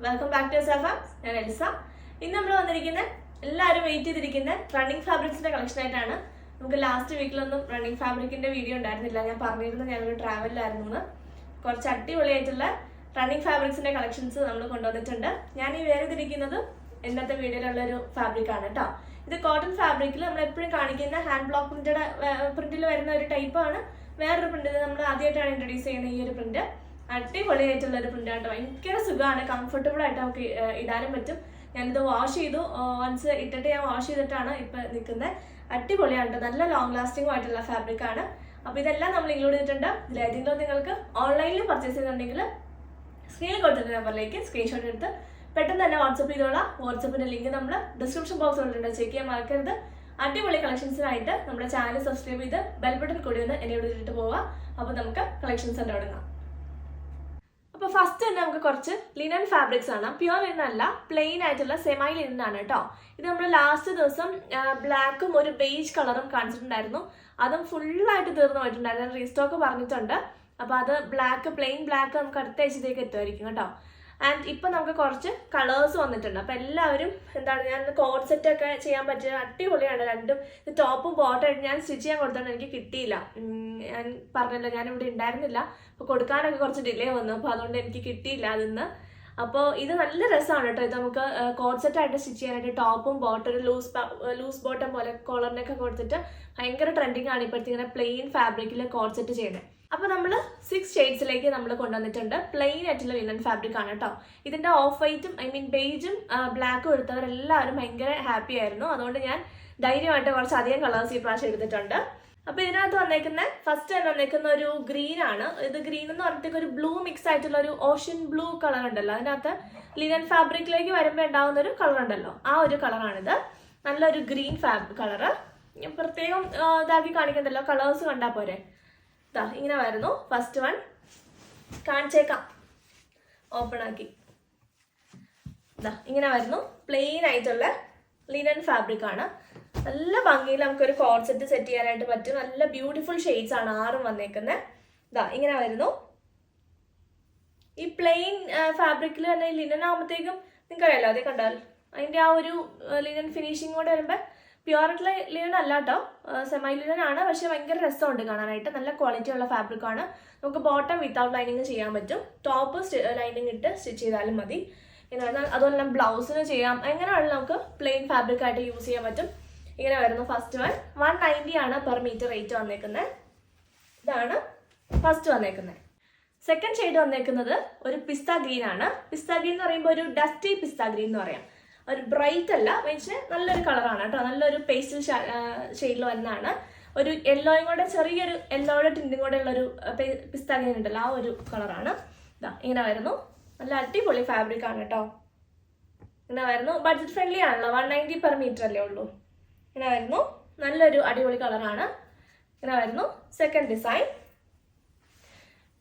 Welcome back to സഫ. ഞാൻ Elsa. ഇന്ന് നമ്മൾ വന്നിരിക്കുന്ന എല്ലാവരും വെയിറ്റ് ചെയ്തിരിക്കുന്ന റണ്ണിങ് ഫാബ്രിക്സിന്റെ കളക്ഷൻ ആയിട്ടാണ്. നമുക്ക് ലാസ്റ്റ് വീക്കിലൊന്നും റണ്ണിങ് ഫാബ്രിക്കിന്റെ വീഡിയോ ഉണ്ടായിരുന്നില്ല. ഞാൻ പറഞ്ഞിരുന്നു ഞാനൊരു ട്രാവലിലായിരുന്നു എന്ന്. കുറച്ച് അടിപൊളിയായിട്ടുള്ള റണ്ണിങ് ഫാബ്രിക്സിന്റെ കളക്ഷൻസ് നമ്മൾ കൊണ്ടുവന്നിട്ടുണ്ട്. ഞാൻ ഈ വേറെ തിരിക്കുന്നത് ഇന്നത്തെ വീഡിയോയിലുള്ള ഒരു ഫാബ്രിക് ആണ് കേട്ടോ. ഇത് കോട്ടൺ ഫാബ്രിക്കിൽ നമ്മൾ എപ്പോഴും കാണിക്കുന്ന ഹാൻഡ് ബ്ലോക്ക് പ്രിന്റിൽ വരുന്ന ഒരു ടൈപ്പാണ്. വേറൊരു പ്രിന്റ് നമ്മൾ ആദ്യമായിട്ടാണ് ഇൻട്രൊഡ്യൂസ് ചെയ്യുന്ന ഈ ഒരു പ്രിന്റ്. അടിപൊളിയായിട്ടുള്ള ഒരു പ്രിന്റ് ആട്ടോ. ഭയങ്കര സുഖമാണ്, കംഫർട്ടബിൾ ആയിട്ട് നമുക്ക് ഇടാനും പറ്റും. ഞാനിത് വാഷ് ചെയ്തു. വൺസ് ഇട്ടിട്ട് ഞാൻ വാഷ് ചെയ്തിട്ടാണ് ഇപ്പൊ നിൽക്കുന്നത്. അടിപൊളിയാണ്, നല്ല ലോങ് ലാസ്റ്റിംഗ് ആയിട്ടുള്ള ഫാബ്രിക് ആണ്. അപ്പൊ ഇതെല്ലാം നമ്മൾ ഇൻക്ലൂഡ് ചെയ്തിട്ടുണ്ട്. ഇതിലേതെങ്കിലും നിങ്ങൾക്ക് ഓൺലൈനിൽ പർച്ചേസ് ചെയ്യുന്നുണ്ടെങ്കിൽ സ്ക്രീനിൽ കൊടുത്തിട്ട് നമ്പറിലേക്ക് സ്ക്രീൻഷോട്ട് എടുത്ത് പെട്ടെന്ന് തന്നെ വാട്സപ്പ് ചെയ്തോളാം. വാട്സപ്പിന്റെ ലിങ്ക് നമ്മൾ ഡിസ്ക്രിപ്ഷൻ ബോക്സിൽ ഇട്ടിട്ടുണ്ട്, ചെക്ക് ചെയ്യാൻ മറക്കരുത്. അടിപൊളി കളക്ഷൻസിനായിട്ട് നമ്മുടെ ചാനൽ സബ്സ്ക്രൈബ് ചെയ്ത് ബെൽ ബട്ടൺ കൂടി ഒന്ന് എന്നെ ഇട്ടിട്ട് പോവാം. അപ്പൊ നമുക്ക് കളക്ഷൻസ് തുടങ്ങാം. അപ്പൊ ഫസ്റ്റ് തന്നെ നമുക്ക് കുറച്ച് ലിനൻ ഫാബ്രിക്സ് ആണ്. പ്യുവർ ലിനൻ അല്ല, പ്ലെയിൻ ആയിട്ടുള്ള സെമൈ ലിനൻ ആണ് കേട്ടോ. ഇത് നമ്മൾ ലാസ്റ്റ് ദിവസം ബ്ലാക്കും ഒരു ബേജ് കളറും കാണിച്ചിട്ടുണ്ടായിരുന്നു. അതും ഫുള്ളായിട്ട് തീർന്നു പോയിട്ടുണ്ടായിരുന്നു. റീസ്റ്റോക്ക് പറഞ്ഞിട്ടുണ്ട്. അപ്പൊ അത് പ്ലെയിൻ ബ്ലാക്ക് നമുക്ക് അടുത്ത ആഴ്ചത്തേക്ക് എത്തുമായിരിക്കും കേട്ടോ. ആൻഡ് ഇപ്പൊ നമുക്ക് കുറച്ച് കളേഴ്സ് വന്നിട്ടുണ്ട്. അപ്പൊ എല്ലാവരും എന്താണ്, ഞാൻ കോഡ് സെറ്റ് ഒക്കെ ചെയ്യാൻ പറ്റിയ അടിപൊളിയാണ് രണ്ടും. ഇത് ടോപ്പും ബോട്ടമായിട്ട് ഞാൻ സ്റ്റിച്ച് ചെയ്യാൻ കൊടുത്തോണ്ട് എനിക്ക് കിട്ടിയില്ല. ഞാൻ പറഞ്ഞല്ലോ, ഞാൻ ഇവിടെ ഉണ്ടായിരുന്നില്ല. അപ്പൊ കൊടുക്കാനൊക്കെ കുറച്ച് ഡിലേ വന്നു. അപ്പൊ അതുകൊണ്ട് എനിക്ക് കിട്ടിയില്ല അതിന്ന്. അപ്പോൾ ഇത് നല്ല രസമാണ് കേട്ടോ. ഇത് നമുക്ക് കോഡ് സെറ്റ് ആയിട്ട് സ്റ്റിച്ച് ചെയ്യാനായിട്ട് ടോപ്പും ബോട്ടം ലൂസ് ബോട്ടം പോലെ കോളറിനൊക്കെ കൊടുത്തിട്ട് ഭയങ്കര ട്രെൻഡിങ് ആണ് ഇപ്പോഴത്തെ ഇങ്ങനെ പ്ലെയിൻ ഫാബ്രിക്കിൽ കോഡ് സെറ്റ് ചെയ്യുന്നത്. അപ്പൊ നമ്മൾ 6 ഷെയ്ഡ്സിലേക്ക് നമ്മൾ കൊണ്ടുവന്നിട്ടുണ്ട്. പ്ലെയിൻ ആയിട്ടുള്ള ലിനൻ ഫാബ്രിക് ആണ് കേട്ടോ. ഇതിന്റെ ഓഫ് വൈറ്റും ബേജും ബ്ലാക്കും എടുത്തവരെല്ലാവരും ഭയങ്കര ഹാപ്പി ആയിരുന്നു. അതുകൊണ്ട് ഞാൻ ധൈര്യമായിട്ട് കുറച്ച് അധികം കളേഴ്സ് ഈ പ്രാവശ്യം എടുത്തിട്ടുണ്ട്. അപ്പൊ ഇതിനകത്ത് ഫസ്റ്റ് തന്നെ വന്നേക്കുന്ന ഒരു ഗ്രീൻ ആണ്. ഇത് ഗ്രീൻ എന്ന് പറഞ്ഞിട്ട് ഒരു ബ്ലൂ മിക്സ് ആയിട്ടുള്ള ഒരു ഓഷ്യൻ ബ്ലൂ കളർ ഉണ്ടല്ലോ, അതിനകത്ത് ലിനൻ ഫാബ്രിക്കിലേക്ക് വരുമ്പോൾ ഉണ്ടാവുന്ന ഒരു കളർ ഉണ്ടല്ലോ, ആ ഒരു കളറാണിത്. നല്ലൊരു ഗ്രീൻ കളറ്. പ്രത്യേകം ഇതാക്കി കാണിക്കണ്ടല്ലോ, കളേഴ്സ് കണ്ടാൽ പോരെ. ഇതാ ഇങ്ങനെ വരുന്നു. ഫസ്റ്റ് വൺ കാണിച്ചേക്കാം, ഓപ്പൺ ആക്കി. ഇതാ ഇങ്ങനെ വരുന്നു. പ്ലെയിൻ ആയിട്ടുള്ള ലിനൻ ഫാബ്രിക് ആണ്. നല്ല ഭംഗിയിൽ നമുക്കൊരു കോഡ് സെറ്റ് ചെയ്യാനായിട്ട് പറ്റും. നല്ല ബ്യൂട്ടിഫുൾ ഷെയ്ഡ്സ് ആണ് 6 വന്നേക്കുന്നത്. ഇതാ ഇങ്ങനെ വരുന്നു. ഈ പ്ലെയിൻ ഫാബ്രിക്കിൽ തന്നെ ലിനൻ ആകുമ്പോഴത്തേക്കും നിങ്ങൾക്ക് അറിയാലോ, അതേ കണ്ടാൽ അതിന്റെ ആ ഒരു ലിനൻ ഫിനിഷിംഗ് കൂടെ വരുമ്പോൾ പ്യുവർ ആയിട്ടുള്ള ലിനൻ അല്ല കേട്ടോ, സെമൈ ലിനൻ ആണ്. പക്ഷെ ഭയങ്കര രസമുണ്ട് കാണാനായിട്ട്. നല്ല ക്വാളിറ്റി ഉള്ള ഫാബ്രിക് ആണ്. നമുക്ക് ബോട്ടം വിത്തൗട്ട് ലൈനിങ് ചെയ്യാൻ പറ്റും. ടോപ്പ് ലൈനിങ് ഇട്ട് സ്റ്റിച്ച് ചെയ്താലും മതി. അതുപോലെ ബ്ലൗസിന് ചെയ്യാം. എങ്ങനെയാണെങ്കിലും നമുക്ക് പ്ലെയിൻ ഫാബ്രിക് ആയിട്ട് യൂസ് ചെയ്യാൻ പറ്റും. ഇങ്ങനെ വരുന്നു. ഫസ്റ്റ് വൺ 190 ആണ് പെർ മീറ്റർ റേറ്റ് വന്നേക്കുന്നത്. ഇതാണ് ഫസ്റ്റ് വന്നേക്കുന്നത്. സെക്കൻഡ് ഷെയ്ഡ് വന്നേക്കുന്നത് ഒരു പിസ്ത ഗ്രീൻ ആണ്. പിസ്ത ഗ്രീൻ എന്ന് പറയുമ്പോൾ ഒരു ഡസ്റ്റി പിസ്ത ഗ്രീൻ എന്ന് പറയാം. ഒരു ബ്രൈറ്റ് അല്ല, പക്ഷേ നല്ലൊരു കളറാണ് കേട്ടോ. നല്ലൊരു പേസ്റ്റൽ ഷെയ്ഡിൽ വരുന്നതാണ്. ഒരു യെല്ലോയും കൂടെ, ചെറിയൊരു യെല്ലോയുടെ ടിൻറ്റും കൂടെ ഉള്ളൊരു പിസ്ത ഗ്രീൻ ഉണ്ടല്ലോ, ആ ഒരു കളറാണ്. ഇതാ ഇങ്ങനെ വരുന്നു. നല്ല അടിപൊളി ഫാബ്രിക് ആണ് കേട്ടോ. ഇങ്ങനെ വരുന്നു. ബഡ്ജറ്റ് ഫ്രണ്ട്ലി ആണല്ലോ, 190 പെർ മീറ്റർ അല്ലേ ഉള്ളൂ. ഇങ്ങനെ വരുന്നു. നല്ലൊരു അടിപൊളി കളറാണ്. ഇങ്ങനെ വരുന്നു സെക്കൻഡ് ഡിസൈൻ.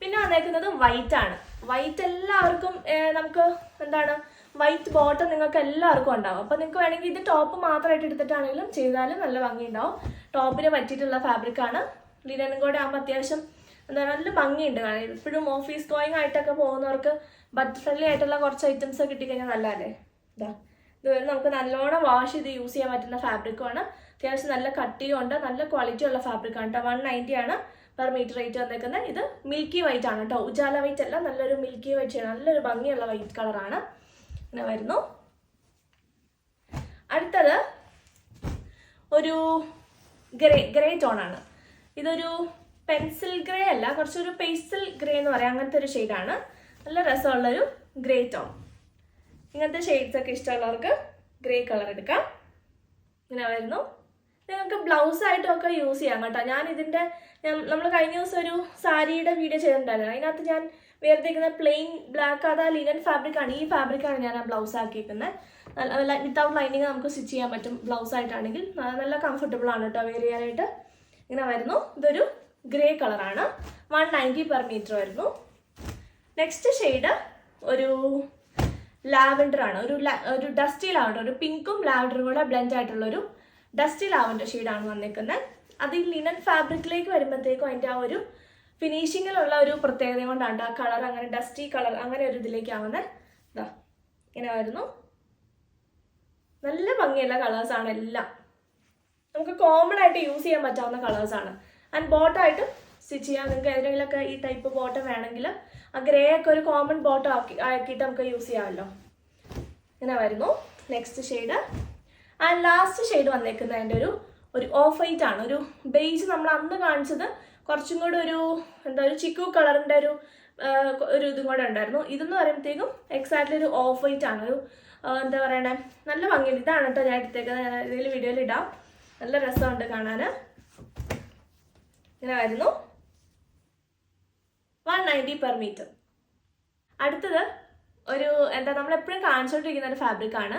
പിന്നെ വന്നേക്കുന്നത് വൈറ്റ് ആണ്. വൈറ്റ് എല്ലാവർക്കും നമുക്ക് എന്താണ്, വൈറ്റ് ബോട്ടം നിങ്ങൾക്ക് എല്ലാവർക്കും ഉണ്ടാവും. അപ്പൊ നിങ്ങൾക്ക് വേണമെങ്കിൽ ഇത് ടോപ്പ് മാത്രമായിട്ട് എടുത്തിട്ടാണെങ്കിലും ചെയ്താലും നല്ല ഭംഗി ഉണ്ടാവും. ടോപ്പിന് പറ്റിയിട്ടുള്ള ഫാബ്രിക് ആണ്. ലിനനും കൂടെ ആകുമ്പോൾ അത്യാവശ്യം എന്താ നല്ല ഭംഗിയുണ്ട്. കാരണം എപ്പോഴും ഓഫീസ് ഗോയിങ് ആയിട്ടൊക്കെ പോകുന്നവർക്ക് ബഡ്ജറ്റ് ഫ്രണ്ട്ലി ആയിട്ടുള്ള കുറച്ച് ഐറ്റംസ് കിട്ടിക്കഴിഞ്ഞാൽ നല്ലതല്ലേ. ഇതാ ഇത് നമുക്ക് നല്ലോണം വാഷ് ചെയ്ത് യൂസ് ചെയ്യാൻ പറ്റുന്ന ഫാബ്രിക്കുമാണ്. അത്യാവശ്യം നല്ല കട്ടിയും ഉണ്ട്. നല്ല ക്വാളിറ്റി ഉള്ള ഫാബ്രിക് ആണ് കേട്ടോ. 190 ആണ് പെർ മീറ്റർ റേറ്റ് വന്നേക്കുന്നത്. ഇത് മിൽക്കി വൈറ്റ് ആണ് കേട്ടോ, ഉജാല വൈറ്റ് അല്ല. നല്ലൊരു മിൽക്കി വൈറ്റ് ആണ്. നല്ലൊരു ഭംഗിയുള്ള വൈറ്റ് കളറാണ്. ഇങ്ങനെ വരുന്നു. അടുത്തത് ഒരു ഗ്രേ ടോൺ ആണ്. ഇതൊരു പെൻസിൽ ഗ്രേ അല്ല, കുറച്ചൊരു പേസ്റ്റൽ ഗ്രേ എന്ന് പറയാം. അങ്ങനത്തെ ഒരു ഷെയ്ഡാണ്. നല്ല രസമുള്ളൊരു ഗ്രേ ടോൺ. ഇങ്ങനത്തെ ഷെയ്ഡ്സ് ഒക്കെ ഇഷ്ടമുള്ളവർക്ക് ഗ്രേ കളർ എടുക്കാം. ഇങ്ങനെ വരുന്നു. നിങ്ങൾക്ക് ബ്ലൗസ് ആയിട്ടൊക്കെ യൂസ് ചെയ്യാം കേട്ടോ. നമ്മൾ കഴിഞ്ഞ ദിവസം ഒരു സാരിയുടെ വീഡിയോ ചെയ്തിട്ടുണ്ടായിരുന്നു. അതിനകത്ത് ഞാൻ വേറെ പ്ലെയിൻ ബ്ലാക്ക്, അതാ ലിനൻ ഫാബ്രിക് ആണ്. ഈ ഫാബ്രിക്കാണ് ഞാൻ ആ ബ്ലൗസ് ആക്കിയിരിക്കുന്നത്. വിത്തൗട്ട് ലൈനിങ് നമുക്ക് സ്റ്റിച്ച് ചെയ്യാൻ പറ്റും. ബ്ലൗസ് ആയിട്ടാണെങ്കിൽ നല്ല കംഫർട്ടബിൾ ആണ് കേട്ടോ വെയർ ചെയ്യാനായിട്ട്. ഇങ്ങനെ വരുന്നു. ഇതൊരു ഗ്രേ കളറാണ്. 190 പെർ മീറ്റർ വരുന്നു. നെക്സ്റ്റ് ഷെയ്ഡ് ഒരു ലാവൻഡർ ആണ്. ഒരു ഡസ്റ്റി ലാവൻഡർ, ഒരു പിങ്കും ലാവൻഡറും കൂടെ ബ്ലെൻഡ് ആയിട്ടുള്ളൊരു ഡസ്റ്റി ലാവൻഡർ ഷെയ്ഡാണ് വന്നിരിക്കുന്നത്. അത് ഈ ലിനൻ ഫാബ്രിക്കിലേക്ക് വരുമ്പോഴത്തേക്കും അതിൻ്റെ ആ ഒരു ഫിനിഷിങ്ങിലുള്ള ഒരു പ്രത്യേകത കൊണ്ടാണ് ആ കളർ അങ്ങനെ ഡസ്റ്റി കളർ അങ്ങനെ ഒരു ഇതിലേക്കാവുന്നത്. ഇതാ ഇങ്ങനെ വരുന്നു. നല്ല ഭംഗിയുള്ള കളേഴ്സാണ് എല്ലാം. നമുക്ക് കോമൺ ആയിട്ട് യൂസ് ചെയ്യാൻ പറ്റാവുന്ന കളേഴ്സാണ്. ആൻഡ് ബോട്ടമായിട്ട് സ്റ്റിച്ച് ചെയ്യാം. നിങ്ങൾക്ക് ഏതെങ്കിലുമൊക്കെ ഈ ടൈപ്പ് ബോട്ടം വേണമെങ്കിൽ ആ ഗ്രേ ഒക്കെ ഒരു കോമൺ ബോട്ടം ആക്കിയിട്ട് നമുക്ക് യൂസ് ചെയ്യാമല്ലോ. ഇങ്ങനെ വരുന്നു next shade. And last shade വന്നേക്കുന്നത് അതിൻ്റെ ഒരു ഓഫ് വൈറ്റ് ആണ്. ഒരു ബേജ് നമ്മൾ അന്ന് കാണിച്ചത് കുറച്ചും കൂടെ ഒരു ചിക്കു കളറിൻ്റെ ഒരു ഇതും കൂടെ ഉണ്ടായിരുന്നു. ഇതെന്ന് പറയുമ്പോഴത്തേക്കും എക്സാക്ട്ലി ഒരു ഓഫ് വൈറ്റ് ആണ്. എന്താ പറയണേ, നല്ല ഭംഗിയുണ്ട്. ഇതാണ് കേട്ടോ ഞാൻ എടുത്തേക്കുന്നത്. ഞാൻ ഇതിൽ വീഡിയോയിൽ ഇടാം. നല്ല രസമുണ്ട് കാണാൻ. ഇങ്ങനെ വരുന്നു 190 per meter. അടുത്തത് നമ്മളെപ്പോഴും കാണിച്ചുകൊണ്ടിരിക്കുന്ന ഒരു ഫാബ്രിക് ആണ്.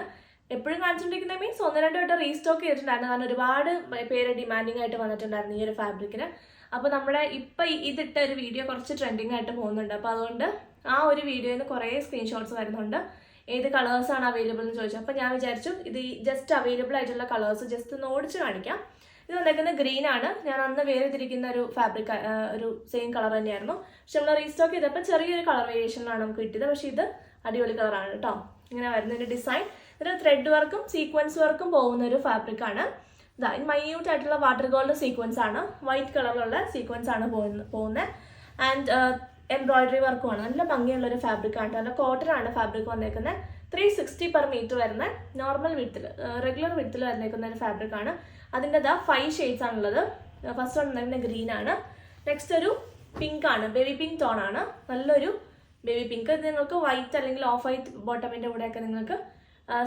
എപ്പോഴും കാണിച്ചുകൊണ്ടിരിക്കുന്നത് മീൻസ് 1-2 വട്ടം റീസ്റ്റോക്ക് ചെയ്തിട്ടുണ്ടായിരുന്നു. കാരണം ഒരുപാട് പേര് ഡിമാൻഡിങ് ആയിട്ട് വന്നിട്ടുണ്ടായിരുന്നു ഈ ഒരു ഫാബ്രിക്കിന്. അപ്പോൾ നമ്മുടെ ഇപ്പം ഇതിട്ട ഒരു വീഡിയോ കുറച്ച് ട്രെൻഡിങ് ആയിട്ട് പോകുന്നുണ്ട്. അപ്പോൾ അതുകൊണ്ട് ആ ഒരു വീഡിയോയിൽ നിന്ന് കുറേ സ്ക്രീൻഷോട്ട്സ് വരുന്നുണ്ട്. ഏത് കളേഴ്സാണ് അവൈലബിൾ എന്ന് ചോദിച്ചു. അപ്പോൾ ഞാൻ വിചാരിച്ചു ഇത് ജസ്റ്റ് അവൈലബിൾ ആയിട്ടുള്ള കളേഴ്സ് ജസ്റ്റ് ഒന്ന് ഓടിച്ച് കാണിക്കാം. ഇത് വന്നേക്കുന്നത് ഗ്രീൻ ആണ്. ഞാൻ അന്ന് വേർതിരിക്കുന്ന ഒരു ഫാബ്രിക്, ഒരു സെയിം കളർ തന്നെയായിരുന്നു. പക്ഷെ നമ്മൾ റീസ്റ്റോക്ക് ചെയ്തപ്പോൾ ചെറിയൊരു കളർ വേരിയേഷനിലാണ് നമുക്ക് കിട്ടിയത്. പക്ഷേ ഇത് അടിപൊളി കളറാണ് കേട്ടോ. ഇങ്ങനെ വരുന്നതിൻ്റെ ഡിസൈൻ ഒരു ത്രെഡ് വർക്കും സീക്വൻസ് വർക്കും പോകുന്ന ഒരു ഫാബ്രിക് ആണ്. ഇതാ മൈന്യൂട്ട് ആയിട്ടുള്ള വാട്ടർ ഗോൾഡ് സീക്വൻസ് ആണ്, വൈറ്റ് കളറിലുള്ള സീക്വൻസ് ആണ് പോകുന്നത്. ആൻഡ് എംബ്രോയിഡറി വർക്കുമാണ്. നല്ല ഭംഗിയുള്ളൊരു ഫാബ്രിക് ആണ്. നല്ല കോട്ടൺ ആണ് ഫാബ്രിക് വന്നേക്കുന്നത്. 360 per meter വരുന്ന നോർമൽ വിഡ്ത്തിൽ, റെഗുലർ വിഡ്ത്തിൽ വന്നേക്കുന്ന ഒരു ഫാബ്രിക് ആണ്. അതിൻ്റെ 5 ഷെയ്ഡ്സ് ആണുള്ളത്. ഫസ്റ്റ് വന്നേക്കുന്നത് ഗ്രീൻ ആണ്. നെക്സ്റ്റ് ഒരു പിങ്ക് ആണ്, ബേബി പിങ്ക് ടോൺ ആണ്. നല്ലൊരു ബേബി പിങ്ക്. ഇത് നിങ്ങൾക്ക് വൈറ്റ് അല്ലെങ്കിൽ ഓഫ് വൈറ്റ് ബോട്ടമിൻ്റെ കൂടെയൊക്കെ നിങ്ങൾക്ക്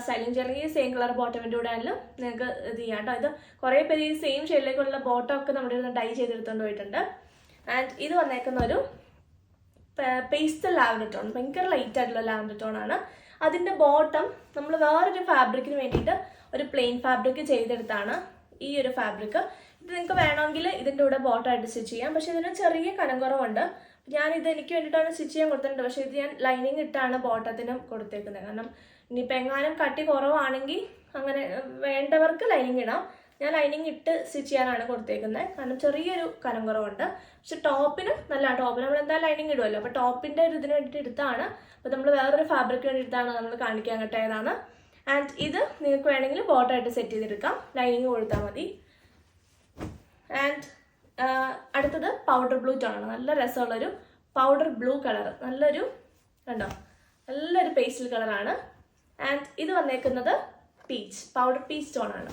സ്റ്റൈലിംഗ് ചെയ്യാം. അല്ലെങ്കിൽ സെയിം കളർ ബോട്ടമിൻ്റെ കൂടെ ആയാലും നിങ്ങൾക്ക് ഇത് ചെയ്യാം കേട്ടോ. ഇത് കുറേ പേര് ഈ സെയിം ഷെയ്ഡിലേക്കുള്ള ബോട്ടം ഒക്കെ നമ്മുടെ ഇരുന്ന് ഡൈ ചെയ്തെടുത്തുകൊണ്ട് പോയിട്ടുണ്ട്. ആൻഡ് ഇത് വന്നേക്കുന്ന ഒരു പേസ്റ്റൽ ലാവൻഡർ ടോൺ, ഭയങ്കര ലൈറ്റ് ആയിട്ടുള്ള ലാവൻഡർ ടോൺ ആണ്. അതിൻ്റെ ബോട്ടം നമ്മൾ വേറൊരു ഫാബ്രിക്കിന് വേണ്ടിയിട്ട് ഒരു പ്ലെയിൻ ഫാബ്രിക് ചെയ്തെടുത്താണ് ഈ ഒരു ഫാബ്രിക്. ഇത് നിങ്ങൾക്ക് വേണമെങ്കിൽ ഇതിൻ്റെ കൂടെ ബോട്ടമായിട്ട് സ്റ്റിച്ച് ചെയ്യാം. പക്ഷേ ഇതിന് ചെറിയ കനം കുറവുണ്ട്. ഞാനിത് എനിക്ക് വേണ്ടിയിട്ടാണ് സ്റ്റിച്ച് ചെയ്യാൻ കൊടുത്തിട്ടുണ്ട്. പക്ഷേ ഇത് ഞാൻ ലൈനിങ് ഇട്ടാണ് ബോട്ടത്തിനും കൊടുത്തേക്കുന്നത്. കാരണം ഇനിയിപ്പോൾ എങ്ങാനും കട്ടി കുറവാണെങ്കിൽ അങ്ങനെ വേണ്ടവർക്ക് ലൈനിങ് ഇടാം. ഞാൻ ലൈനിങ് ഇട്ട് സ്റ്റിച്ച് ചെയ്യാനാണ് കൊടുത്തേക്കുന്നത്. കാരണം ചെറിയൊരു കനം കുറവുണ്ട്. പക്ഷെ ടോപ്പിന് നമ്മൾ എന്തായാലും ലൈനിങ് ഇടുമല്ലോ. അപ്പോൾ ടോപ്പിൻ്റെ ഒരു ഇതിന് വേണ്ടിയിട്ട് എടുത്താണ്. അപ്പോൾ നമ്മൾ വേറൊരു ഫാബ്രിക് വേണ്ടിയിട്ടാണ് നമ്മൾ കാണിക്കാൻ കിട്ടിയതാണ്. ആൻഡ് ഇത് നിങ്ങൾക്ക് വേണമെങ്കിൽ ബോട്ടമായിട്ട് സെറ്റ് ചെയ്തെടുക്കാം, ലൈനിങ് കൊടുത്താൽ മതി. ആൻഡ് അടുത്തത് പൗഡർ ബ്ലൂ ടോണാണ്. നല്ല രസമുള്ളൊരു പൗഡർ ബ്ലൂ കളർ, നല്ലൊരു പേസ്റ്റൽ കളറാണ്. ആൻഡ് ഇത് വന്നേക്കുന്നത് പീച്ച്, പൗഡർ പീച്ച് ടോണാണ്.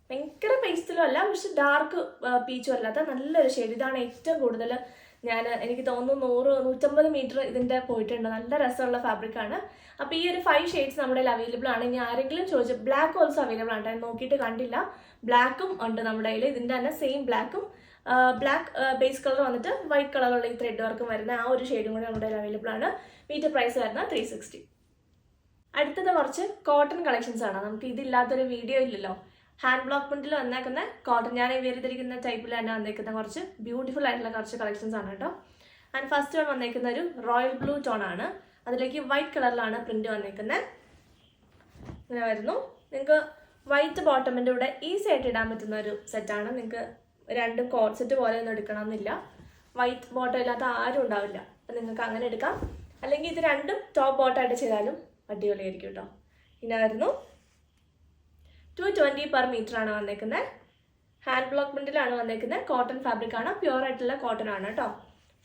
ഭയങ്കര പേസ്റ്റലും അല്ല, പക്ഷെ ഡാർക്ക് പീച്ചും അല്ലാത്ത നല്ലൊരു ഷെയ്ഡ്. ഇതാണ് ഏറ്റവും കൂടുതൽ എനിക്ക് തോന്നുന്നു 100-150 മീറ്റർ ഇതിൻ്റെ പോയിട്ടുണ്ട്. നല്ല രസമുള്ള ഫാബ്രിക്കാണ്. അപ്പോൾ ഈ ഒരു 5 ഷെയ്ഡ്സ് നമ്മുടെ കയ്യിൽ അവൈലബിൾ ആണ്. ഇനി ആരെങ്കിലും ചോദിച്ചു ബ്ലാക്ക് ഓൾസോ അവൈലബിൾ ആണ്. ഞാൻ നോക്കിയിട്ട് കണ്ടില്ല. ബ്ലാക്കും ഉണ്ട് നമ്മുടെ കയ്യിൽ. ഇതിൻ്റെ തന്നെ സെയിം ബ്ലാക്ക് ബേസ് കളർ വന്നിട്ട് വൈറ്റ് കളറുള്ള ഈ ത്രെഡ് വർക്കും വരുന്ന ആ ഒരു ഷെയ്ഡും കൂടി നമ്മുടെ കയ്യിൽ അവൈലബിൾ ആണ്. മീറ്റർ പ്രൈസ് വരുന്നത് 360. അടുത്തത് കുറച്ച് കോട്ടൺ കളക്ഷൻസ് ആണ്. നമുക്ക് ഇതില്ലാത്തൊരു വീഡിയോ ഇല്ലല്ലോ. ഹാൻഡ് ബ്ലോക്ക് പ്രിന്റിൽ വന്നേക്കുന്ന കോട്ടൺ, ഞാൻ വേറിതിരിക്കുന്ന ടൈപ്പിൽ തന്നെ വന്നേക്കുന്ന കുറച്ച് ബ്യൂട്ടിഫുൾ ആയിട്ടുള്ള കുറച്ച് കളക്ഷൻസ് ആണ് കേട്ടോ. ആൻഡ് ഫസ്റ്റ് വൺ വന്നേക്കുന്ന ഒരു റോയൽ ബ്ലൂ ടോൺ ആണ്. അതിലേക്ക് വൈറ്റ് കളറിലാണ് പ്രിന്റ് വന്നേക്കുന്നത്. ഇങ്ങനെ വരുന്നു. നിങ്ങൾക്ക് വൈറ്റ് ബോട്ടമിൻ്റെ കൂടെ ഈസി ആയിട്ട് ഇടാൻ പറ്റുന്ന ഒരു സെറ്റാണ്. നിങ്ങൾക്ക് രണ്ടും കോട്ട് സെറ്റ് പോലെ ഒന്നും എടുക്കണമെന്നില്ല. വൈറ്റ് ബോട്ടം ഇല്ലാത്ത ആരും ഉണ്ടാവില്ല. അപ്പം നിങ്ങൾക്ക് അങ്ങനെ എടുക്കാം. അല്ലെങ്കിൽ ഇത് രണ്ടും ടോപ്പ് ബോട്ടമായിട്ട് ചെയ്താലും അടിപൊളിയായിരിക്കും കേട്ടോ. ഇങ്ങനെ വരുന്നു. 220 per meter ആണ് വന്നേക്കുന്നത്. ഹാൻഡ് ബ്ലോക്ക് പ്രിന്റിലാണ് വന്നേക്കുന്നത്. കോട്ടൺ ഫാബ്രിക് ആണ്, പ്യുവർ ആയിട്ടുള്ള കോട്ടൺ ആണ് കേട്ടോ.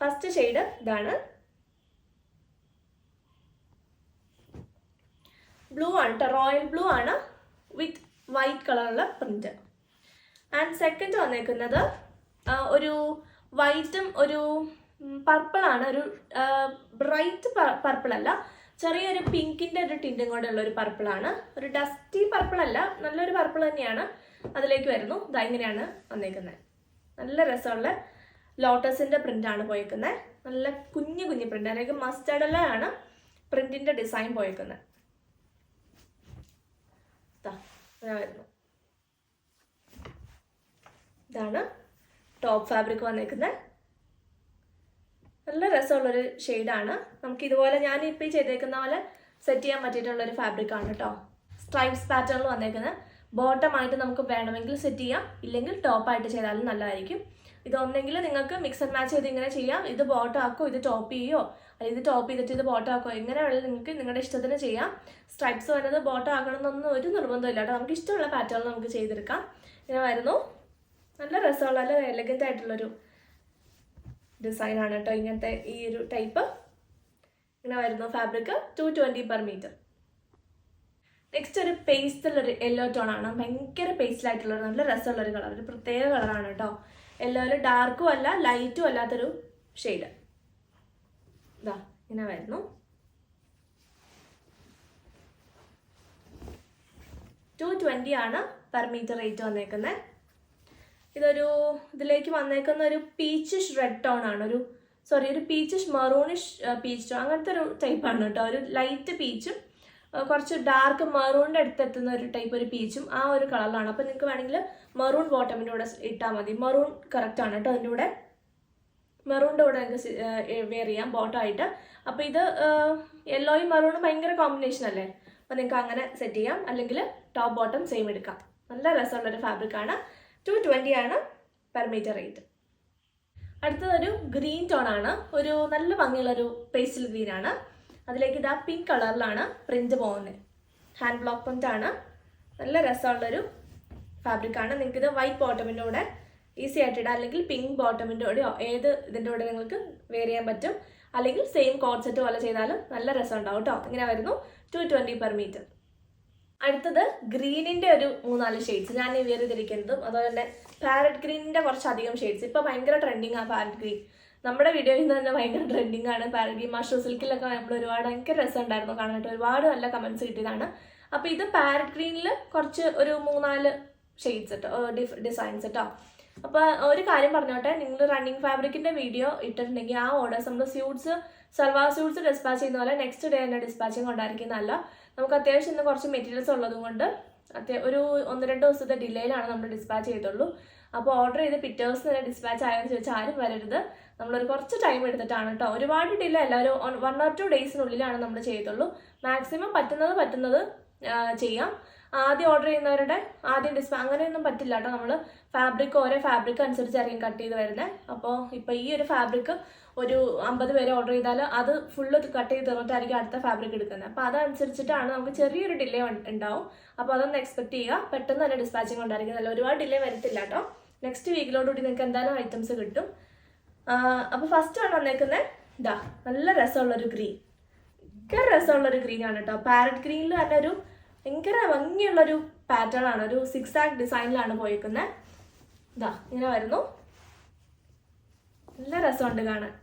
ഫസ്റ്റ് ഷെയ്ഡ് ഇതാണ്, ബ്ലൂ ആണ് കേട്ടോ, റോയൽ ബ്ലൂ ആണ് വിത്ത് വൈറ്റ് കളറുള്ള പ്രിന്റ്. ആൻഡ് സെക്കൻഡ് വന്നേക്കുന്നത് ഒരു വൈറ്റും ഒരു പർപ്പിൾ ആണ്. ഒരു ബ്രൈറ്റ് പർപ്പിൾ അല്ല, ചെറിയൊരു പിങ്കിൻ്റെ ഒരു ടിൻറ്റും കൂടെ ഉള്ള ഒരു പർപ്പിളാണ്. ഒരു ഡസ്റ്റി പർപ്പിൾ അല്ല, നല്ലൊരു പർപ്പിൾ തന്നെയാണ്. അതിലേക്ക് വരുന്നു. ഇതാ ഇങ്ങനെയാണ് വന്നേക്കുന്നത്. നല്ല രസമുള്ള ലോട്ടസിൻ്റെ പ്രിൻ്റാണ് പോയേക്കുന്നത്. നല്ല കുഞ്ഞു പ്രിൻ്റ്, അല്ലെങ്കിൽ മസ്റ്റേർഡിലാണ് പ്രിൻറ്റിൻ്റെ ഡിസൈൻ പോയേക്കുന്നത്. വരുന്നു. ഇതാണ് ടോപ്പ് ഫാബ്രിക് വന്നേക്കുന്നത്. നല്ല രസമുള്ളൊരു ഷെയ്ഡാണ്. നമുക്ക് ഇതുപോലെ ഞാനിപ്പോൾ ഈ ചെയ്തേക്കുന്ന പോലെ സെറ്റ് ചെയ്യാൻ പറ്റിയിട്ടുള്ളൊരു ഫാബ്രിക്കാണ് കേട്ടോ. സ്ട്രൈപ്സ് പാറ്റേണിൽ വന്നേക്കുന്നത്. ബോട്ടമായിട്ട് നമുക്ക് വേണമെങ്കിൽ സെറ്റ് ചെയ്യാം, ഇല്ലെങ്കിൽ ടോപ്പായിട്ട് ചെയ്താലും നല്ലതായിരിക്കും. ഇതൊന്നെങ്കിൽ നിങ്ങൾക്ക് മിക്സ് ആൻഡ് മാച്ച് ചെയ്ത് ഇങ്ങനെ ചെയ്യാം. ഇത് ബോട്ടം ആക്കോ, ഇത് ടോപ്പ് ചെയ്യോ, അല്ലെങ്കിൽ ഇത് ടോപ്പ് ചെയ്തിട്ട് ഇത് ബോട്ടം ആക്കോ, എങ്ങനെ വേണമെങ്കിൽ നിങ്ങൾക്ക് നിങ്ങളുടെ ഇഷ്ടത്തിന് ചെയ്യാം. സ്ട്രൈപ്സ് വരുന്നത് ബോട്ടം ആക്കണമെന്നൊന്നും ഒരു നിർബന്ധമില്ല കേട്ടോ. നമുക്ക് ഇഷ്ടമുള്ള പാറ്റേൺ നമുക്ക് ചെയ്തെടുക്കാം. ഇങ്ങനെ വരുന്നു. നല്ല രസമുള്ള നല്ല എലഗൻ്റ് ആയിട്ടുള്ളൊരു ഡിസൈനാണ് കേട്ടോ ഇങ്ങനത്തെ ഈ ഒരു ടൈപ്പ്. ഇങ്ങനെ വരുന്നു. Fabric 220 per meter. നെക്സ്റ്റ് ഒരു പേസ്റ്റിലൊരു യെല്ലോ ടോൺ ആണ്. ഭയങ്കര പേസ്റ്റിലായിട്ടുള്ളൊരു നല്ല രസമുള്ളൊരു കളർ, ഒരു പ്രത്യേക കളറാണ് കേട്ടോ. യെല്ലോയിൽ ഡാർക്കും അല്ല ലൈറ്റും അല്ലാത്തൊരു ഷെയ്ഡ്. ഇതാ ഇങ്ങനെ വരുന്നു. 220 ആണ് പെർ മീറ്റർ റേറ്റ് വന്നേക്കുന്നത്. ഇതിലേക്ക് വന്നേക്കുന്ന ഒരു പീച്ചിഷ് റെഡ് ടോൺ ആണ്. ഒരു പീച്ചിഷ് മെറൂണിഷ് പീച്ച് ടോൺ, അങ്ങനത്തെ ഒരു ടൈപ്പാണ് കേട്ടോ. ഒരു ലൈറ്റ് പീച്ചും കുറച്ച് ഡാർക്ക് മെറൂണിൻ്റെ അടുത്തെത്തുന്ന ഒരു ടൈപ്പ് ഒരു പീച്ചും ആ ഒരു കളറിലാണ്. അപ്പോൾ നിങ്ങൾക്ക് വേണമെങ്കിൽ മെറൂൺ ബോട്ടമിൻ്റെ കൂടെ ഇട്ടാൽ മതി. മെറൂൺ കറക്റ്റ് ആണ് കേട്ടോ. അതിൻ്റെ കൂടെ മെറൂണിൻ്റെ കൂടെ നിങ്ങൾക്ക് വെയർ ചെയ്യാം ബോട്ടം ആയിട്ട്. അപ്പോൾ ഇത് യെല്ലോയും മെറൂണും ഭയങ്കര കോമ്പിനേഷൻ അല്ലേ. അപ്പോൾ നിങ്ങൾക്ക് അങ്ങനെ സെറ്റ് ചെയ്യാം. അല്ലെങ്കിൽ ടോപ്പ് ബോട്ടം സെയിം എടുക്കാം. നല്ല രസമുള്ളൊരു ഫാബ്രിക്കാണ്. 220 ആണ് പെർ മീറ്റർ റേറ്റ്. അടുത്തതൊരു ഗ്രീൻ ടോൺ ആണ്. ഒരു നല്ല ഭംഗിയുള്ളൊരു പേസ്റ്റൽ ഗ്രീൻ ആണ്. അതിലേക്ക് ഇതാ പിങ്ക് കളറിലാണ് പ്രിന്റ് പോകുന്നത്. ഹാൻഡ് ബ്ലോക്ക് പ്രിന്റ് ആണ്. നല്ല രസമുള്ളൊരു ഫാബ്രിക്കാണ്. നിങ്ങൾക്കിത് വൈറ്റ് ബോട്ടമിൻ്റെ കൂടെ ഈസി ആയിട്ട് ഇടാം. അല്ലെങ്കിൽ പിങ്ക് ബോട്ടമിൻ്റെ കൂടെയോ ഏത് ഇതിൻ്റെ കൂടെ നിങ്ങൾക്ക് വെയർ ചെയ്യാൻ പറ്റും. അല്ലെങ്കിൽ സെയിം കോഡ് സെറ്റ് പോലെ ചെയ്താലും നല്ല രസം ഉണ്ടാവും കേട്ടോ. ഇങ്ങനെ വരുന്നു. 220 per meter. അടുത്തത് ഗ്രീനിൻ്റെ ഒരു 3-4 ഷെയ്ഡ്സ് ഞാൻ വെയർ ചെയ്തിരിക്കുന്നതും അതുപോലെ തന്നെ പാരറ്റ് ഗ്രീനിൻ്റെ കുറച്ചധികം ഷെയ്ഡ്സ്. ഇപ്പോൾ ഭയങ്കര ട്രെൻഡിങ് ആണ് പാരറ്റ് ഗ്രീൻ. നമ്മുടെ വീഡിയോയിൽ നിന്ന് തന്നെ ഭയങ്കര ട്രെൻഡിങ് ആണ് പാരറ്റ് ഗ്രീൻ. മഷ്റൂം സിൽക്കിലൊക്കെ നമ്മൾ ഭയങ്കര രസം ഉണ്ടായിരുന്നു കാണാനായിട്ട്. ഒരുപാട് നല്ല കമൻറ്റ്സ് കിട്ടിയതാണ്. അപ്പോൾ ഇത് പാരറ്റ് ഗ്രീനിൽ കുറച്ച് ഒരു 3-4 ഷെയ്ഡ്സ് കേട്ടോ, ഡിസൈൻസ് കേട്ടോ. അപ്പോൾ ഒരു കാര്യം പറഞ്ഞോട്ടെ, നിങ്ങൾ റണ്ണിങ് ഫാബ്രിക്കിൻ്റെ വീഡിയോ ഇട്ടിട്ടുണ്ടെങ്കിൽ ആ ഓർഡേഴ്സ് നമ്മൾ സൽവാർ സ്യൂട്ട്സ് ഡിസ്പാച്ച് ചെയ്യുന്ന പോലെ നെക്സ്റ്റ് ഡേ തന്നെ ഡിസ്പാച്ചിങ് കൊണ്ടായിരിക്കുന്നതല്ല. നമുക്ക് അത്യാവശ്യം ഇന്ന് കുറച്ച് മെറ്റീരിയൽസ് ഉള്ളതും കൊണ്ട് ഒരു 1-2 ദിവസത്തെ ഡിലേയിലാണ് നമ്മൾ ഡിസ്പാച്ച് ചെയ്തുള്ളൂ. അപ്പോൾ ഓർഡർ ചെയ്ത് പിറ്റേ ദിവസം തന്നെ ഡിസ്പാച്ച് ആയെന്ന് ചോദിച്ചാൽ ആരും വരരുത്. നമ്മളൊരു കുറച്ച് ടൈം എടുത്തിട്ടാണ് കേട്ടോ. ഒരുപാട് ഡിലേ അല്ല, ഒരു 1 or 2 ഡേയ്സിനുള്ളിലാണ് നമ്മൾ ചെയ്തുള്ളൂ. മാക്സിമം പറ്റുന്നത് ചെയ്യാം. ആദ്യം ഓർഡർ ചെയ്യുന്നവരുടെ ആദ്യം അങ്ങനെയൊന്നും പറ്റില്ല കേട്ടോ. നമ്മൾ ഓരോ ഫാബ്രിക് അനുസരിച്ചായിരിക്കും കട്ട് ചെയ്ത് വരുന്നത്. അപ്പോൾ ഇപ്പോൾ ഈ ഒരു ഫാബ്രിക് ഒരു 50 പേര് ഓർഡർ ചെയ്താൽ അത് ഫുള്ള് കട്ട് ചെയ്ത് തീർന്നിട്ടായിരിക്കും അടുത്ത ഫാബ്രിക് എടുക്കുന്നത്. അപ്പോൾ അതനുസരിച്ചിട്ടാണ് നമുക്ക് ചെറിയൊരു ഡിലേ ഉണ്ടാവും. അപ്പോൾ അതൊന്ന് എക്സ്പെക്ട് ചെയ്യുക. പെട്ടെന്ന് തന്നെ ഡിസ്പാച്ചിങ് ഉണ്ടായിരിക്കുന്നതല്ല, ഒരുപാട് ഡിലേ വരത്തില്ല കേട്ടോ. നെക്സ്റ്റ് വീക്കിലോടുകൂടി നിങ്ങൾക്ക് എന്തായാലും ഐറ്റംസ് കിട്ടും. അപ്പോൾ ഫസ്റ്റ് ആണ് വന്നേക്കുന്നത് ഇതാ നല്ല രസമുള്ളൊരു ഗ്രീൻ. ഭയങ്കര രസമുള്ളൊരു ഗ്രീൻ ആണ് കേട്ടോ. പാരറ്റ് ഗ്രീനിൽ തന്നെ ഒരു ഭയങ്കര ഭംഗിയുള്ളൊരു പാറ്റേൺ ആണ്. ഒരു 6-ആക്ട് ഡിസൈനിലാണ് പോയിരിക്കുന്നത്. ഇതാ ഇങ്ങനെ വരുന്നു. നല്ല രസമുണ്ട് കാണാൻ.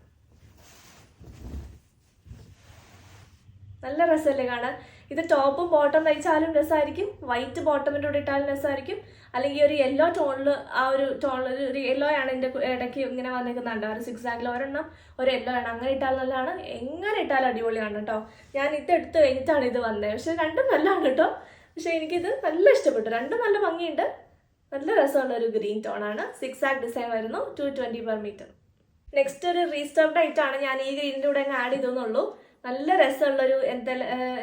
നല്ല രസമല്ലേ കാണാൻ. ഇത് ടോപ്പും ബോട്ടം തയ്ച്ചാലും രസമായിരിക്കും, വൈറ്റ് ബോട്ടമിൻ്റെ കൂടെ ഇട്ടാലും രസമായിരിക്കും. അല്ലെങ്കിൽ ഒരു യെല്ലോ ടോണിൽ ഒരു യെല്ലോ ആണ് ഇതിൻ്റെ ഇടയ്ക്ക് ഇങ്ങനെ വന്നേക്കുന്നുണ്ട്. ഒരു 6-ആക്കിൽ ഒരെണ്ണം ഒരു യെല്ലോ ആണ്. അങ്ങനെ ഇട്ടാൽ നല്ലതാണ്. എങ്ങനെ ഇട്ടാലും അടിപൊളിയാണ് കേട്ടോ. ഞാൻ ഇതെടുത്ത് കഴിഞ്ഞിട്ടാണ് ഇത് വന്നത്. പക്ഷെ രണ്ടും നല്ലതാണ് കേട്ടോ. പക്ഷെ എനിക്കിത് നല്ല ഇഷ്ടപ്പെട്ടു. രണ്ടും നല്ല ഭംഗിയുണ്ട്. നല്ല രസമുള്ള ഒരു ഗ്രീൻ ടോണാണ്. 6-ആക്ട് ഡിസൈൻ വരുന്നു. 220 per meter. നെക്സ്റ്റ് ഒരു റീസ്റ്റോക്ഡ് ആയിട്ടാണ് ഞാൻ ഈ ഗ്രീനിൻ്റെ കൂടെ ആഡ് ചെയ്തെന്നുള്ളൂ. നല്ല രസമുള്ളൊരു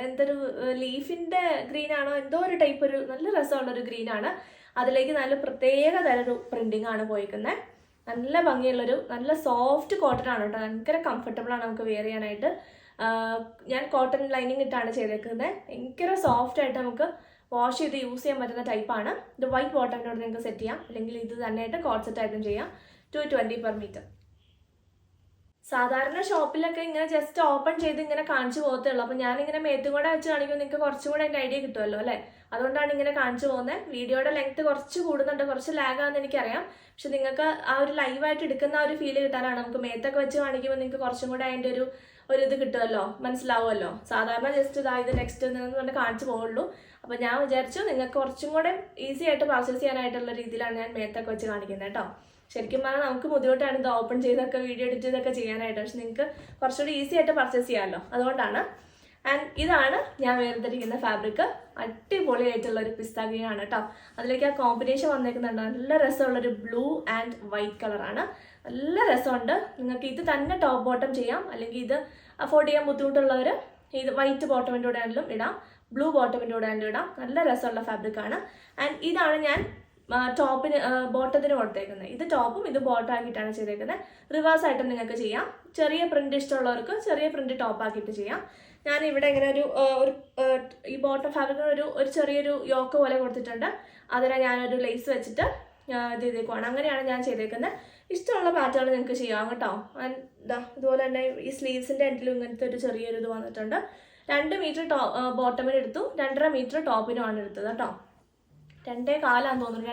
എന്തൊരു ലീഫിൻ്റെ ഗ്രീനാണോ എന്തോ ഒരു ടൈപ്പ്, ഒരു നല്ല രസമുള്ളൊരു ഗ്രീനാണ്. അതിലേക്ക് നല്ല പ്രത്യേക തരം പ്രിൻറ്റിങ് ആണ് പോയിരിക്കുന്നത്. നല്ല ഭംഗിയുള്ളൊരു നല്ല സോഫ്റ്റ് കോട്ടൺ ആണ് കേട്ടോ. ഭയങ്കര കംഫർട്ടബിൾ ആണ് നമുക്ക് വെയർ ചെയ്യാനായിട്ട്. ഞാൻ കോട്ടൺ ലൈനിങ് ഇട്ടാണ് ചെയ്തേക്കുന്നത്. ഭയങ്കര സോഫ്റ്റ് ആയിട്ട് നമുക്ക് വാഷ് ചെയ്ത് യൂസ് ചെയ്യാൻ പറ്റുന്ന ടൈപ്പാണ്. ഇത് വൈറ്റ് ബോട്ടമിനോട് നിങ്ങൾക്ക് സെറ്റ് ചെയ്യാം. അല്ലെങ്കിൽ ഇത് തന്നെയായിട്ട് കോട്ട് സെറ്റ് ആയിട്ടും ചെയ്യാം. 220 per meter. സാധാരണ ഷോപ്പിലൊക്കെ ഇങ്ങനെ ജസ്റ്റ് ഓപ്പൺ ചെയ്ത് ഇങ്ങനെ കാണിച്ചു പോകത്തേ ഉള്ളൂ. അപ്പോൾ ഞാനിങ്ങനെ മേത്തും കൂടെ വെച്ച് കാണിക്കുമ്പോൾ നിങ്ങൾക്ക് കുറച്ചും കൂടെ എൻ്റെ ഐഡിയ കിട്ടുമല്ലോ അല്ലേ. അതുകൊണ്ടാണ് ഇങ്ങനെ കാണിച്ചു പോകുന്നത്. വീഡിയോയുടെ ലെങ്ത് കുറച്ച് കൂടുന്നുണ്ട്, കുറച്ച് ലാഗാണെന്ന് എനിക്കറിയാം. പക്ഷെ നിങ്ങൾക്ക് ആ ഒരു ലൈവായിട്ട് എടുക്കുന്ന ആ ഒരു ഫീല് കിട്ടാനാണ്. നമുക്ക് മേത്തൊക്കെ വെച്ച് കാണിക്കുമ്പോൾ നിങ്ങൾക്ക് കുറച്ചും കൂടെ അതിൻ്റെ ഒരു ഇത് കിട്ടുമല്ലോ, മനസ്സിലാവുമല്ലോ. സാധാരണ ജസ്റ്റ് ഇത് നെക്സ്റ്റ് എന്ന് കാണിച്ചു പോകുള്ളൂ. അപ്പോൾ ഞാൻ വിചാരിച്ചു നിങ്ങൾക്ക് കുറച്ചും കൂടെ ഈസി ആയിട്ട് പർച്ചേസ് ചെയ്യാനായിട്ടുള്ള രീതിയിലാണ് ഞാൻ മേത്തൊക്കെ വെച്ച് കാണിക്കുന്നത് കേട്ടോ. ശരിക്കും പറഞ്ഞാൽ നമുക്ക് ബുദ്ധിമുട്ടാണ് ഇത് ഓപ്പൺ ചെയ്തൊക്കെ വീഡിയോ എഡിറ്റ് ചെയ്തൊക്കെ ചെയ്യാനായിട്ട്. പക്ഷെ നിങ്ങൾക്ക് കുറച്ചുകൂടി ഈസി ആയിട്ട് പർച്ചേസ് ചെയ്യാമല്ലോ, അതുകൊണ്ടാണ്. ആൻഡ് ഇതാണ് ഞാൻ വേർതിരിക്കുന്ന ഫാബ്രിക്. അടിപൊളിയായിട്ടുള്ള ഒരു പിസ്ത ഗ്രീൻ ആണ് കേട്ടോ. അതിലേക്ക് ആ കോമ്പിനേഷൻ വന്നേക്കുന്നുണ്ട്. നല്ല രസമുള്ളൊരു ബ്ലൂ ആൻഡ് വൈറ്റ് കളറാണ്. നല്ല രസമുണ്ട്. നിങ്ങൾക്ക് ഇത് തന്നെ ടോപ്പ് ബോട്ടം ചെയ്യാം. അല്ലെങ്കിൽ ഇത് അഫോർഡ് ചെയ്യാൻ ബുദ്ധിമുട്ടുള്ളവർ ഇത് വൈറ്റ് ബോട്ടമിൻ്റെ കൂടെ ആണെങ്കിലും ഇടാം, ബ്ലൂ ബോട്ടമിൻ്റെ കൂടെ ആണെങ്കിലും ഇടാം. നല്ല രസമുള്ള ഫാബ്രിക്കാണ്. ആൻഡ് ഇതാണ് ഞാൻ ടോപ്പിന് ബോട്ടത്തിന് കൊടുത്തേക്കുന്നത്. ഇത് ടോപ്പും ഇത് ബോട്ടം ആക്കിയിട്ടാണ് ചെയ്തേക്കുന്നത്. റിവേഴ്സ് ആയിട്ടും നിങ്ങൾക്ക് ചെയ്യാം. ചെറിയ പ്രിന്റ് ഇഷ്ടമുള്ളവർക്ക് ചെറിയ പ്രിന്റ് ടോപ്പ് ആക്കിയിട്ട് ചെയ്യാം. ഞാൻ ഇവിടെ ഇങ്ങനെ ഒരു ഈ ബോട്ടം ഫാബ്രിക്കിന് ഒരു ചെറിയൊരു യോക്ക് പോലെ കൊടുത്തിട്ടുണ്ട്. അതിനെ ഞാനൊരു ലേസ് വെച്ചിട്ട് ഇത് ചെയ്തേക്കുവാണ്. അങ്ങനെയാണ് ഞാൻ ചെയ്തേക്കുന്നത്. ഇഷ്ടമുള്ള പാറ്റേൺ നിങ്ങൾക്ക് ചെയ്യാം കേട്ടോ. ഇതുപോലെ തന്നെ ഈ സ്ലീവ്സിൻ്റെ എൻഡിലും ഇങ്ങനത്തെ ഒരു ചെറിയൊരു ഇത് വന്നിട്ടുണ്ട്. 2 മീറ്റർ ബോട്ടമിന് എടുത്തു, 2.5 മീറ്റർ ടോപ്പിനുമാണ് എടുത്തത് കേട്ടോ. 2.4 തോന്നുന്നു,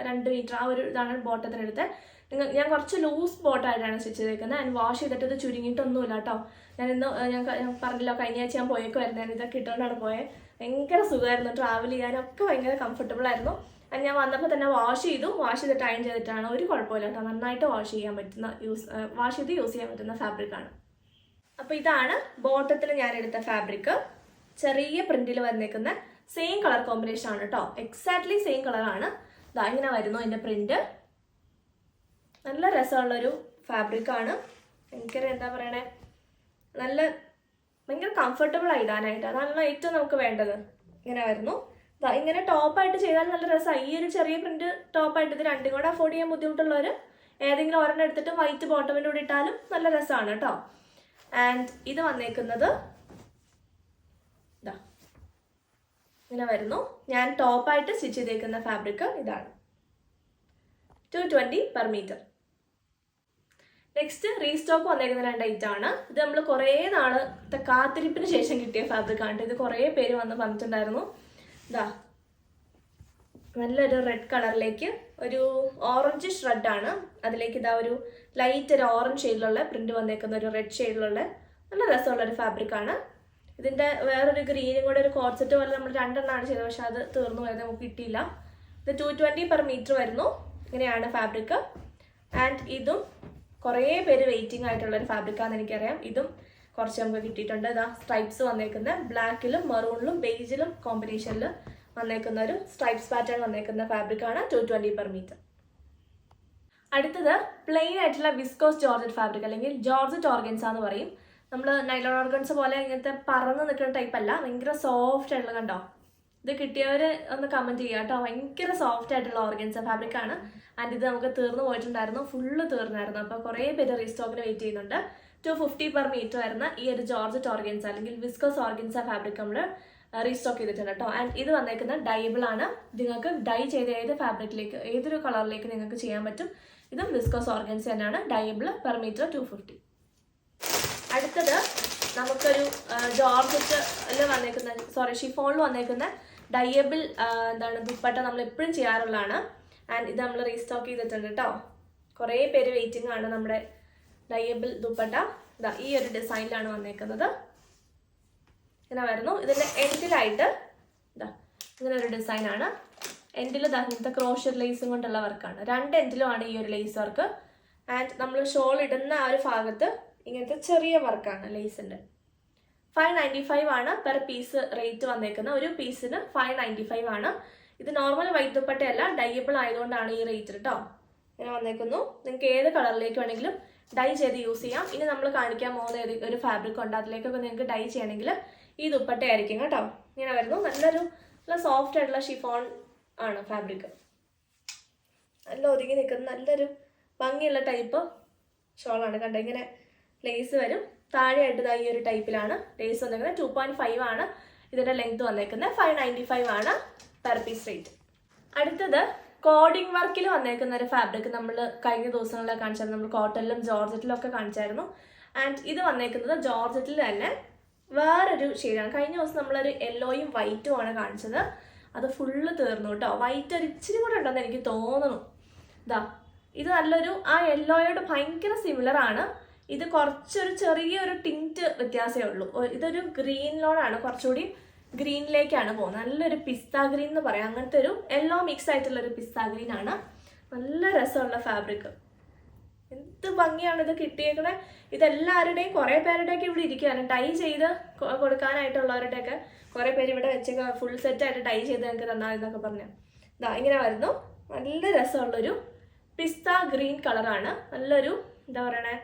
2 മീറ്റർ ആ ഒരു ഇതാണ് ബോട്ടത്തിന് എടുത്തത്. ഞാൻ കുറച്ച് ലൂസ് ബോട്ടായിട്ടാണ് സ്റ്റിച്ച് ചെയ്തേക്കുന്നത്. ആൻഡ് വാഷ് ചെയ്തിട്ട് ഇത് ചുരുങ്ങിയിട്ടൊന്നുമില്ല കേട്ടോ. ഞാൻ പറഞ്ഞില്ല, കഴിഞ്ഞ ആഴ്ച ഞാൻ പോയേക്കുമായിരുന്നു. ഞാൻ ഇതൊക്കെ ഇട്ടുകൊണ്ടാണ് പോയത്. ഭയങ്കര സുഖമായിരുന്നു, ട്രാവൽ ചെയ്യാനൊക്കെ ഭയങ്കര കംഫർട്ടബിൾ ആയിരുന്നു. ആൻഡ് ഞാൻ വന്നപ്പോൾ തന്നെ വാഷ് ചെയ്തിട്ട് അയൺ ചെയ്തിട്ടാണ്. ഒരു കുഴപ്പമില്ല കേട്ടോ, നന്നായിട്ട് വാഷ് ചെയ്ത് യൂസ് ചെയ്യാൻ പറ്റുന്ന ഫാബ്രിക്കാണ്. അപ്പോൾ ഇതാണ് ബോട്ടത്തിൽ ഞാൻ എടുത്ത ഫാബ്രിക്. ചെറിയ പ്രിന്റിൽ വന്നേക്കുന്ന സെയിം കളർ കോമ്പിനേഷൻ ആണ് കേട്ടോ. എക്സാക്ട്ലി സെയിം കളറാണ്. ഇതാ ഇങ്ങനെ വരുന്നു എൻ്റെ പ്രിന്റ്. നല്ല രസമുള്ളൊരു ഫാബ്രിക്കാണ്. ഭയങ്കര എന്താ പറയണേ, ഭയങ്കര കംഫർട്ടബിൾ ആയി ഇടാനായിട്ട്. അതാണ് ഏറ്റവും നമുക്ക് വേണ്ടത്. ഇങ്ങനെ വരുന്നു. ഇങ്ങനെ ടോപ്പായിട്ട് ചെയ്താൽ നല്ല രസമായി. ഈ ഒരു ചെറിയ പ്രിന്റ് ടോപ്പായിട്ട് ഇത് രണ്ടും കൂടെ അഫോർഡ് ചെയ്യാൻ ബുദ്ധിമുട്ടുള്ളവർ ഏതെങ്കിലും ഒരെണ്ണം എടുത്തിട്ട് വൈറ്റ് ബോട്ടമിൻ്റെ കൂടെ ഇട്ടാലും നല്ല രസമാണ് കേട്ടോ. ആൻഡ് ഇത് വന്നേക്കുന്നത് ഇങ്ങനെ വരുന്നു. ഞാൻ ടോപ്പായിട്ട് സ്റ്റിച്ച് ചെയ്തേക്കുന്ന ഫാബ്രിക് ഇതാണ്. 220 per meter. നെക്സ്റ്റ് റീസ്റ്റോക്ക് വന്നേക്കുന്ന 2 ഐറ്റമാണ്. ഇത് നമ്മൾ കുറേ നാളത്തെ കാത്തിരിപ്പിന് ശേഷം കിട്ടിയ ഫാബ്രിക്കാണ്. ഇത് കുറേ പേര് വന്ന് പറഞ്ഞിട്ടുണ്ടായിരുന്നു. നല്ലൊരു റെഡ് കളറിലേക്ക് ഒരു ഓറഞ്ച് ഷ്രെഡാണ്. അതിലേക്ക് ഒരു ലൈറ്റ് ഒരു ഓറഞ്ച് ഷെയ്ഡിലുള്ള പ്രിന്റ് വന്നേക്കുന്ന ഒരു റെഡ് ഷെയ്ഡിലുള്ള നല്ല രസമുള്ളൊരു ഫാബ്രിക്കാണ്. ഇതിൻ്റെ വേറൊരു ഗ്രീനും കൂടെ ഒരു കോട്ട് സെറ്റ് പോലെ നമ്മൾ 2 എണ്ണമാണ് ചെയ്തത്. പക്ഷെ അത് തീർന്നു പോയത്, നമുക്ക് കിട്ടിയില്ല. ഇത് 220 per meter വരുന്നു. ഇങ്ങനെയാണ് ഫാബ്രിക്. ആൻഡ് ഇതും കുറേ പേര് വെയിറ്റിംഗ് ആയിട്ടുള്ളൊരു ഫാബ്രിക്കാണെന്ന് എനിക്കറിയാം. ഇതും കുറച്ച് നമുക്ക് കിട്ടിയിട്ടുണ്ട്. സ്ട്രൈപ്സ് വന്നേക്കുന്ന ബ്ലാക്കിലും മെറൂണിലും ബേജിലും കോമ്പിനേഷനിൽ വന്നേക്കുന്ന ഒരു സ്ട്രൈപ്സ് പാറ്റേൺ വന്നേക്കുന്ന ഫാബ്രിക്കാണ് 220 per meter. അടുത്തത് പ്ലെയിൻ ആയിട്ടുള്ള വിസ്കോസ് ജോർജറ്റ് ഫാബ്രിക്, അല്ലെങ്കിൽ ജോർജറ്റ് ഓർഗൻസ എന്ന് പറയും. നമ്മൾ നൈലോൺ ഓർഗൻസ പോലെ ഇങ്ങനത്തെ പറന്ന് നിൽക്കുന്ന ടൈപ്പ് അല്ല, ഭയങ്കര സോഫ്റ്റ് ആയിട്ടുള്ള. കണ്ടോ, ഇത് കിട്ടിയവർ ഒന്ന് കമൻറ്റ് ചെയ്യുക കേട്ടോ. ഭയങ്കര സോഫ്റ്റ് ആയിട്ടുള്ള ഓർഗൻസ ഫാബ്രിക്കാണ്. ആൻഡ് ഇത് നമുക്ക് തീർന്നു പോയിട്ടുണ്ടായിരുന്നു, ഫുള്ള് തീർന്നായിരുന്നു. അപ്പോൾ കുറേ പേര് റീസ്റ്റോക്കിന് വെയിറ്റ് ചെയ്യുന്നുണ്ട്. 250 per meter വരുന്ന ഈ ഒരു ജോർജറ്റ് ഓർഗൻസ അല്ലെങ്കിൽ വിസ്കോസ് ഓർഗൻസ ഫാബ്രിക് നമ്മൾ റീസ്റ്റോക്ക് ചെയ്തിട്ടുണ്ട് കേട്ടോ. ആൻഡ് ഇത് വന്നേക്കുന്ന ഡൈബിൾ ആണ്. നിങ്ങൾക്ക് ഡൈ ചെയ്ത ഏത് ഫാബ്രിക്കിലേക്ക്, ഏതൊരു കളറിലേക്ക് നിങ്ങൾക്ക് ചെയ്യാൻ പറ്റും. ഇതും വിസ്കോസ് ഓർഗൻസ തന്നെയാണ്. ഡൈബിൾ per meter 250. അടുത്തത് നമുക്കൊരു ജോർജറ്റിൽ വന്നേക്കുന്ന ഷിഫോണിൽ വന്നേക്കുന്ന ഡയബിൾ ദുപ്പട്ട നമ്മൾ എപ്പോഴും ചെയ്യാറുള്ളതാണ്. ആൻഡ് ഇത് നമ്മൾ റീസ്റ്റോക്ക് ചെയ്തിട്ടുണ്ട് കേട്ടോ. കുറേ പേര് വെയിറ്റിംഗ് ആണ് നമ്മുടെ ഡയബിൾ ദുപ്പട്ട. ഈ ഒരു ഡിസൈനിലാണ് വന്നേക്കുന്നത്. ഇങ്ങനെ വരുന്നു. ഇതിൻ്റെ എൻഡിലായിട്ട് ഇങ്ങനെ ഒരു ഡിസൈനാണ്. എൻഡിൽ ഇങ്ങനത്തെ ക്രോഷർ ലേസും കൊണ്ടുള്ള വർക്കാണ്. 2 എൻഡിലുമാണ് ഈ ഒരു ലേസ് വർക്ക്. ആൻഡ് നമ്മൾ ഷോൾ ഇടുന്ന ആ ഒരു ഭാഗത്ത് ഇങ്ങനത്തെ ചെറിയ വർക്കാണ് ലേസിൻ്റെ. 595 ആണ് പെർ പീസ് റേറ്റ് വന്നേക്കുന്നത്. ഒരു പീസിന് 595 ആണ്. ഇത് നോർമൽ വൈറ്റ് ദുപ്പട്ടയല്ല, ഡൈബിൾ ആയതുകൊണ്ടാണ് ഈ റേറ്റ് കേട്ടോ. ഇങ്ങനെ വന്നേക്കുന്നു. നിങ്ങൾക്ക് ഏത് കളറിലേക്ക് വേണമെങ്കിലും ഡൈ ചെയ്ത് യൂസ് ചെയ്യാം. ഇനി നമ്മൾ കാണിക്കാൻ പോകുന്ന ഒരു ഫാബ്രിക് ഉണ്ട്, അതിലേക്കൊക്കെ നിങ്ങൾക്ക് ഡൈ ചെയ്യണമെങ്കിൽ ഈ ദുപ്പട്ടയായിരിക്കും കേട്ടോ. ഇങ്ങനെ വരുന്നു. നല്ല സോഫ്റ്റ് ആയിട്ടുള്ള ഷിഫോൺ ആണ് ഫാബ്രിക്. നല്ല ഒതുങ്ങി നിൽക്കുന്ന നല്ലൊരു ഭംഗിയുള്ള ടൈപ്പ് ഷോളാണ്. കണ്ടോ, ഇങ്ങനെ ലേസ് വരും. താഴെയായിട്ട് ഈ ഒരു ടൈപ്പിലാണ് ലേസ് വന്നേക്കുന്നത്. 2.5 ആണ് ഇതിൻ്റെ ലെങ്ത് വന്നേക്കുന്നത്. 595 ആണ് പെർ പീസ് റേറ്റ്. അടുത്തത് കോഡിംഗ് വർക്കിൽ വന്നേക്കുന്ന ഒരു ഫാബ്രിക് നമ്മൾ കഴിഞ്ഞ ദിവസങ്ങളിലൊക്കെ കാണിച്ചായിരുന്നു. നമ്മൾ കോട്ടണിലും ജോർജറ്റിലും ഒക്കെ കാണിച്ചായിരുന്നു. ആൻഡ് ഇത് വന്നേക്കുന്നത് ജോർജറ്റിൽ തന്നെ വേറൊരു ഷെയ്ഡാണ്. കഴിഞ്ഞ ദിവസം നമ്മളൊരു യെല്ലോയും വൈറ്റും ആണ് കാണിച്ചത്. അത് ഫുള്ള് തീർന്നു കേട്ടോ. വൈറ്റ് ഒരു ഇച്ചിരി കൂടെ ഉണ്ടെന്ന് എനിക്ക് തോന്നുന്നു. ഇത് നല്ലൊരു ആ യെല്ലോയോട് ഭയങ്കര സിമിലർ ആണ്. ഇത് കുറച്ചൊരു ചെറിയൊരു ടിൻറ്റ് വ്യത്യാസമേ ഉള്ളൂ. ഇതൊരു ഗ്രീനിലോടാണ്, കുറച്ചുകൂടി ഗ്രീനിലേക്കാണ് പോകുന്നത്. നല്ലൊരു പിസ്ത ഗ്രീൻ എന്ന് പറയാം. അങ്ങനത്തെ ഒരു യെല്ലോ മിക്സ് ആയിട്ടുള്ളൊരു പിസ്ത ഗ്രീൻ ആണ്. നല്ല രസമുള്ള ഫാബ്രിക്. എന്ത് ഭംഗിയാണ് ഇത് കിട്ടിയേക്കണേ. ഇതെല്ലാവരുടെയും കുറേ പേരുടെയൊക്കെ ഇവിടെ ഇരിക്കുകയാണ്. ടൈ ചെയ്ത് കൊടുക്കാനായിട്ടുള്ളവരുടെയൊക്കെ കുറേ പേര് ഇവിടെ വെച്ചൊക്കെ ഫുൾ സെറ്റായിട്ട് ടൈ ചെയ്ത് ഞങ്ങൾക്ക് തന്നാൽ എന്നൊക്കെ പറഞ്ഞു. ഇങ്ങനെ വരുന്നു. നല്ല രസമുള്ളൊരു പിസ്ത ഗ്രീൻ കളറാണ്. നല്ലൊരു എന്താ പറയണേ,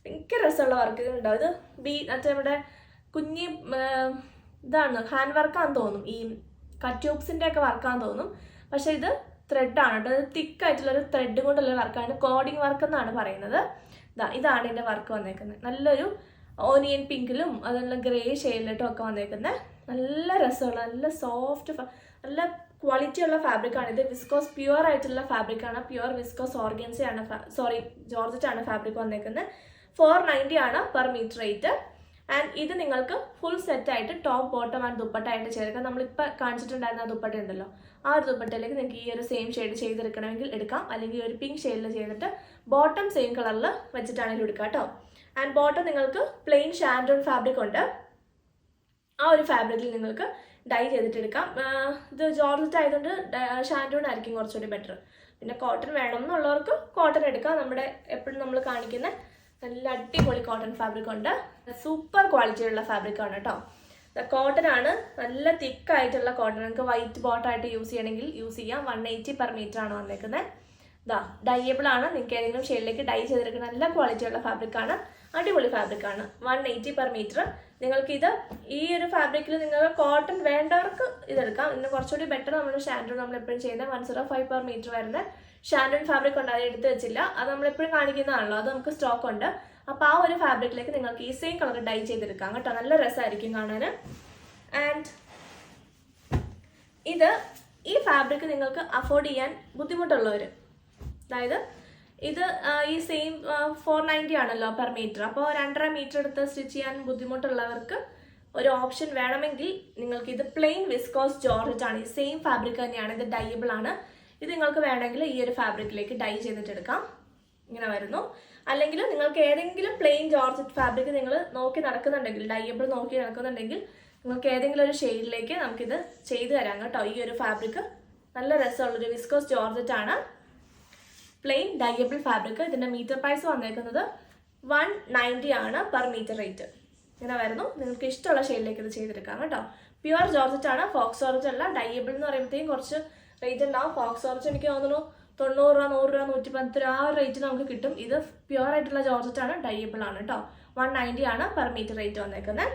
ഭയങ്കര രസമുള്ള വർക്ക് ഉണ്ടാവും. ഇത് നമ്മുടെ കുഞ്ഞി ഹാൻഡ് വർക്കാന്ന് തോന്നും. ഈ കട്ട് ട്യൂബ്സിൻ്റെ ഒക്കെ വർക്കാന്ന് തോന്നും. പക്ഷെ ഇത് ത്രെഡാണ് കേട്ടോ. ഇത് തിക്കായിട്ടുള്ളൊരു ത്രെഡ് കൊണ്ടുള്ള വർക്കാണ്, കോഡിങ് വർക്ക് എന്നാണ് പറയുന്നത്. ഇതാണ് ഇതിൻ്റെ വർക്ക് വന്നേക്കുന്നത്. നല്ലൊരു ഓനിയൻ പിങ്കിലും അതുപോലെ ഗ്രേ ഷെയ്ഡിലിട്ടും ഒക്കെ വന്നേക്കുന്നത്. നല്ല രസമുള്ള നല്ല സോഫ്റ്റ് നല്ല ക്വാളിറ്റി ഉള്ള ഫാബ്രിക്കാണ് ഇത്. വിസ്കോസ് പ്യുവർ ആയിട്ടുള്ള ഫാബ്രിക്കാണ്, പ്യുവർ വിസ്കോസ് ഓർഗൻസയാണ്, ജോർജറ്റ് ആണ് ഫാബ്രിക് വന്നേക്കുന്നത്. 490 ആണ് പെർ മീറ്റർ റേറ്റ്. ആൻഡ് ഇത് നിങ്ങൾക്ക് ഫുൾ സെറ്റായിട്ട് ടോപ്പ് ബോട്ടം ആൻഡ് ദുപ്പട്ടയായിട്ട് ചേർക്കാം. നമ്മളിപ്പോൾ കാണിച്ചിട്ടുണ്ടായിരുന്ന ദുപ്പട്ട ഉണ്ടല്ലോ, ആ ഒരു ദുപ്പട്ടയിലേക്ക് നിങ്ങൾക്ക് ഈ ഒരു സെയിം ഷെയ്ഡ് ചെയ്തെടുക്കണമെങ്കിൽ എടുക്കാം. അല്ലെങ്കിൽ ഒരു പിങ്ക് ഷെയ്ഡിൽ ചെയ്തിട്ട് ബോട്ടം സെയിം കളറിൽ വെച്ചിട്ടാണെങ്കിലും എടുക്കാം കേട്ടോ. ആൻഡ് ബോട്ടം നിങ്ങൾക്ക് പ്ലെയിൻ ഷാൻഡോൺ ഫാബ്രിക് ഉണ്ട്, ആ ഒരു ഫാബ്രിക്കിൽ നിങ്ങൾക്ക് ഡൈ ചെയ്തിട്ട് എടുക്കാം. ഇത് ജോർജറ്റ് ആയതുകൊണ്ട് ഷാൻഡോൺ ആയിരിക്കും കുറച്ചുകൂടി ബെറ്റർ. പിന്നെ കോട്ടൺ വേണം എന്നുള്ളവർക്ക് കോട്ടൺ എടുക്കാം. നമ്മുടെ എപ്പോഴും നമ്മൾ കാണിക്കുന്ന നല്ല അടിപൊളി കോട്ടൺ ഫാബ്രിക് ഉണ്ട്, സൂപ്പർ ക്വാളിറ്റിയുള്ള ഫാബ്രിക് ആണ് കേട്ടോ. കോട്ടൺ ആണ്, നല്ല തിക്കായിട്ടുള്ള കോട്ടൺ. നിങ്ങൾക്ക് വൈറ്റ് ബോട്ടായിട്ട് യൂസ് ചെയ്യണമെങ്കിൽ യൂസ് ചെയ്യാം. 180 പെർ മീറ്റർ ആണ് വന്നേക്കുന്നത്. ഡൈയബിൾ ആണ്, നിങ്ങൾക്ക് ഏതെങ്കിലും ഷെയ്ഡിലേക്ക് ഡൈ ചെയ്തെടുക്കുന്ന നല്ല ക്വാളിറ്റിയുള്ള ഫാബ്രിക് ആണ്, അടിപൊളി ഫാബ്രിക് ആണ്. 180 പെർ മീറ്റർ. നിങ്ങൾക്കിത് ഈ ഒരു ഫാബ്രിക്കിൽ നിങ്ങൾക്ക് കോട്ടൺ വേണ്ടവർക്ക് ഇതെടുക്കാം. ഇന്ന് കുറച്ചുകൂടി ബെറ്റർ നമ്മുടെ ഷാൻഡോൺ നമ്മൾ എപ്പോഴും ചെയ്യുന്ന 105 പെർ മീറ്റർ വരുന്ന ഷാൻഡോൺ ഫാബ്രിക് ഉണ്ട്, അത് എടുത്ത് വെച്ചില്ല, അത് നമ്മളെപ്പോഴും കാണിക്കുന്നതാണല്ലോ, അത് നമുക്ക് സ്റ്റോക്ക് ഉണ്ട്. അപ്പോൾ ആ ഒരു ഫാബ്രിക്കിലേക്ക് നിങ്ങൾക്ക് ഈ സെയിം കളർ ഡൈ ചെയ്തെടുക്കാം കേട്ടോ. നല്ല രസമായിരിക്കും കാണാൻ. ആൻഡ് ഈ ഫാബ്രിക് നിങ്ങൾക്ക് അഫോർഡ് ചെയ്യാൻ ബുദ്ധിമുട്ടുള്ളവർ, അതായത് ഇത് ഈ സെയിം 490 ആണല്ലോ പെർ മീറ്റർ, അപ്പോൾ 2.5 മീറ്റർ എടുത്ത് സ്റ്റിച്ച് ചെയ്യാൻ ബുദ്ധിമുട്ടുള്ളവർക്ക് ഒരു ഓപ്ഷൻ വേണമെങ്കിൽ നിങ്ങൾക്ക് ഇത് പ്ലെയിൻ വിസ്കോസ് ജോർജറ്റ് ആണ്, ഈ സെയിം ഫാബ്രിക് തന്നെയാണ്, ഇത് ഡൈയബിൾ ആണ്. ഇത് നിങ്ങൾക്ക് വേണമെങ്കിൽ ഈ ഒരു ഫാബ്രിക്കിലേക്ക് ഡൈ ചെയ്തിട്ടെടുക്കാം, ഇങ്ങനെ വരുന്നു. അല്ലെങ്കിൽ നിങ്ങൾക്ക് ഏതെങ്കിലും പ്ലെയിൻ ജോർജറ്റ് ഫാബ്രിക് നിങ്ങൾ നോക്കി നടക്കുന്നുണ്ടെങ്കിൽ, ഡൈയബിൾ നോക്കി നടക്കുന്നുണ്ടെങ്കിൽ നിങ്ങൾക്ക് ഏതെങ്കിലും ഒരു ഷെയ്ഡിലേക്ക് നമുക്കിത് ചെയ്തു തരാം കേട്ടോ. ഈ ഒരു ഫാബ്രിക് നല്ല രസമുള്ളൊരു വിസ്കോസ് ജോർജറ്റ് ആണ്, പ്ലെയിൻ ഡൈയബിൾ ഫാബ്രിക്. ഇതിൻ്റെ മീറ്റർ പ്രൈസ് വന്നേക്കുന്നത് 190 ആണ് പെർ മീറ്റർ റേറ്റ്. ഇങ്ങനെ വരുന്നു. നിങ്ങൾക്ക് ഇഷ്ടമുള്ള ഷെയ്ഡിലേക്ക് ഇത് ചെയ്തെടുക്കാം കേട്ടോ. പ്യുവർ ജോർജറ്റ് ആണ്, ഫോക്സ് ജോർജറ്റ് അല്ല. ഡൈയബിൾ എന്ന് പറയുമ്പോഴത്തേക്കും കുറച്ച് റേറ്റ് ഉണ്ടാവും. ഫോക്സ് ജോർജറ്റ് എനിക്ക് തോന്നുന്നു 90 രൂപ, 100 രൂപ, 110 രൂപ ആ റേറ്റ് നമുക്ക് കിട്ടും. ഇത് പ്യുവർ ആയിട്ടുള്ള ജോർജറ്റ് ആണ്, ഡൈയബിൾ ആണ് കേട്ടോ. 190 ആണ് പെർ മീറ്റർ റേറ്റ് വന്നേക്കുന്നത്.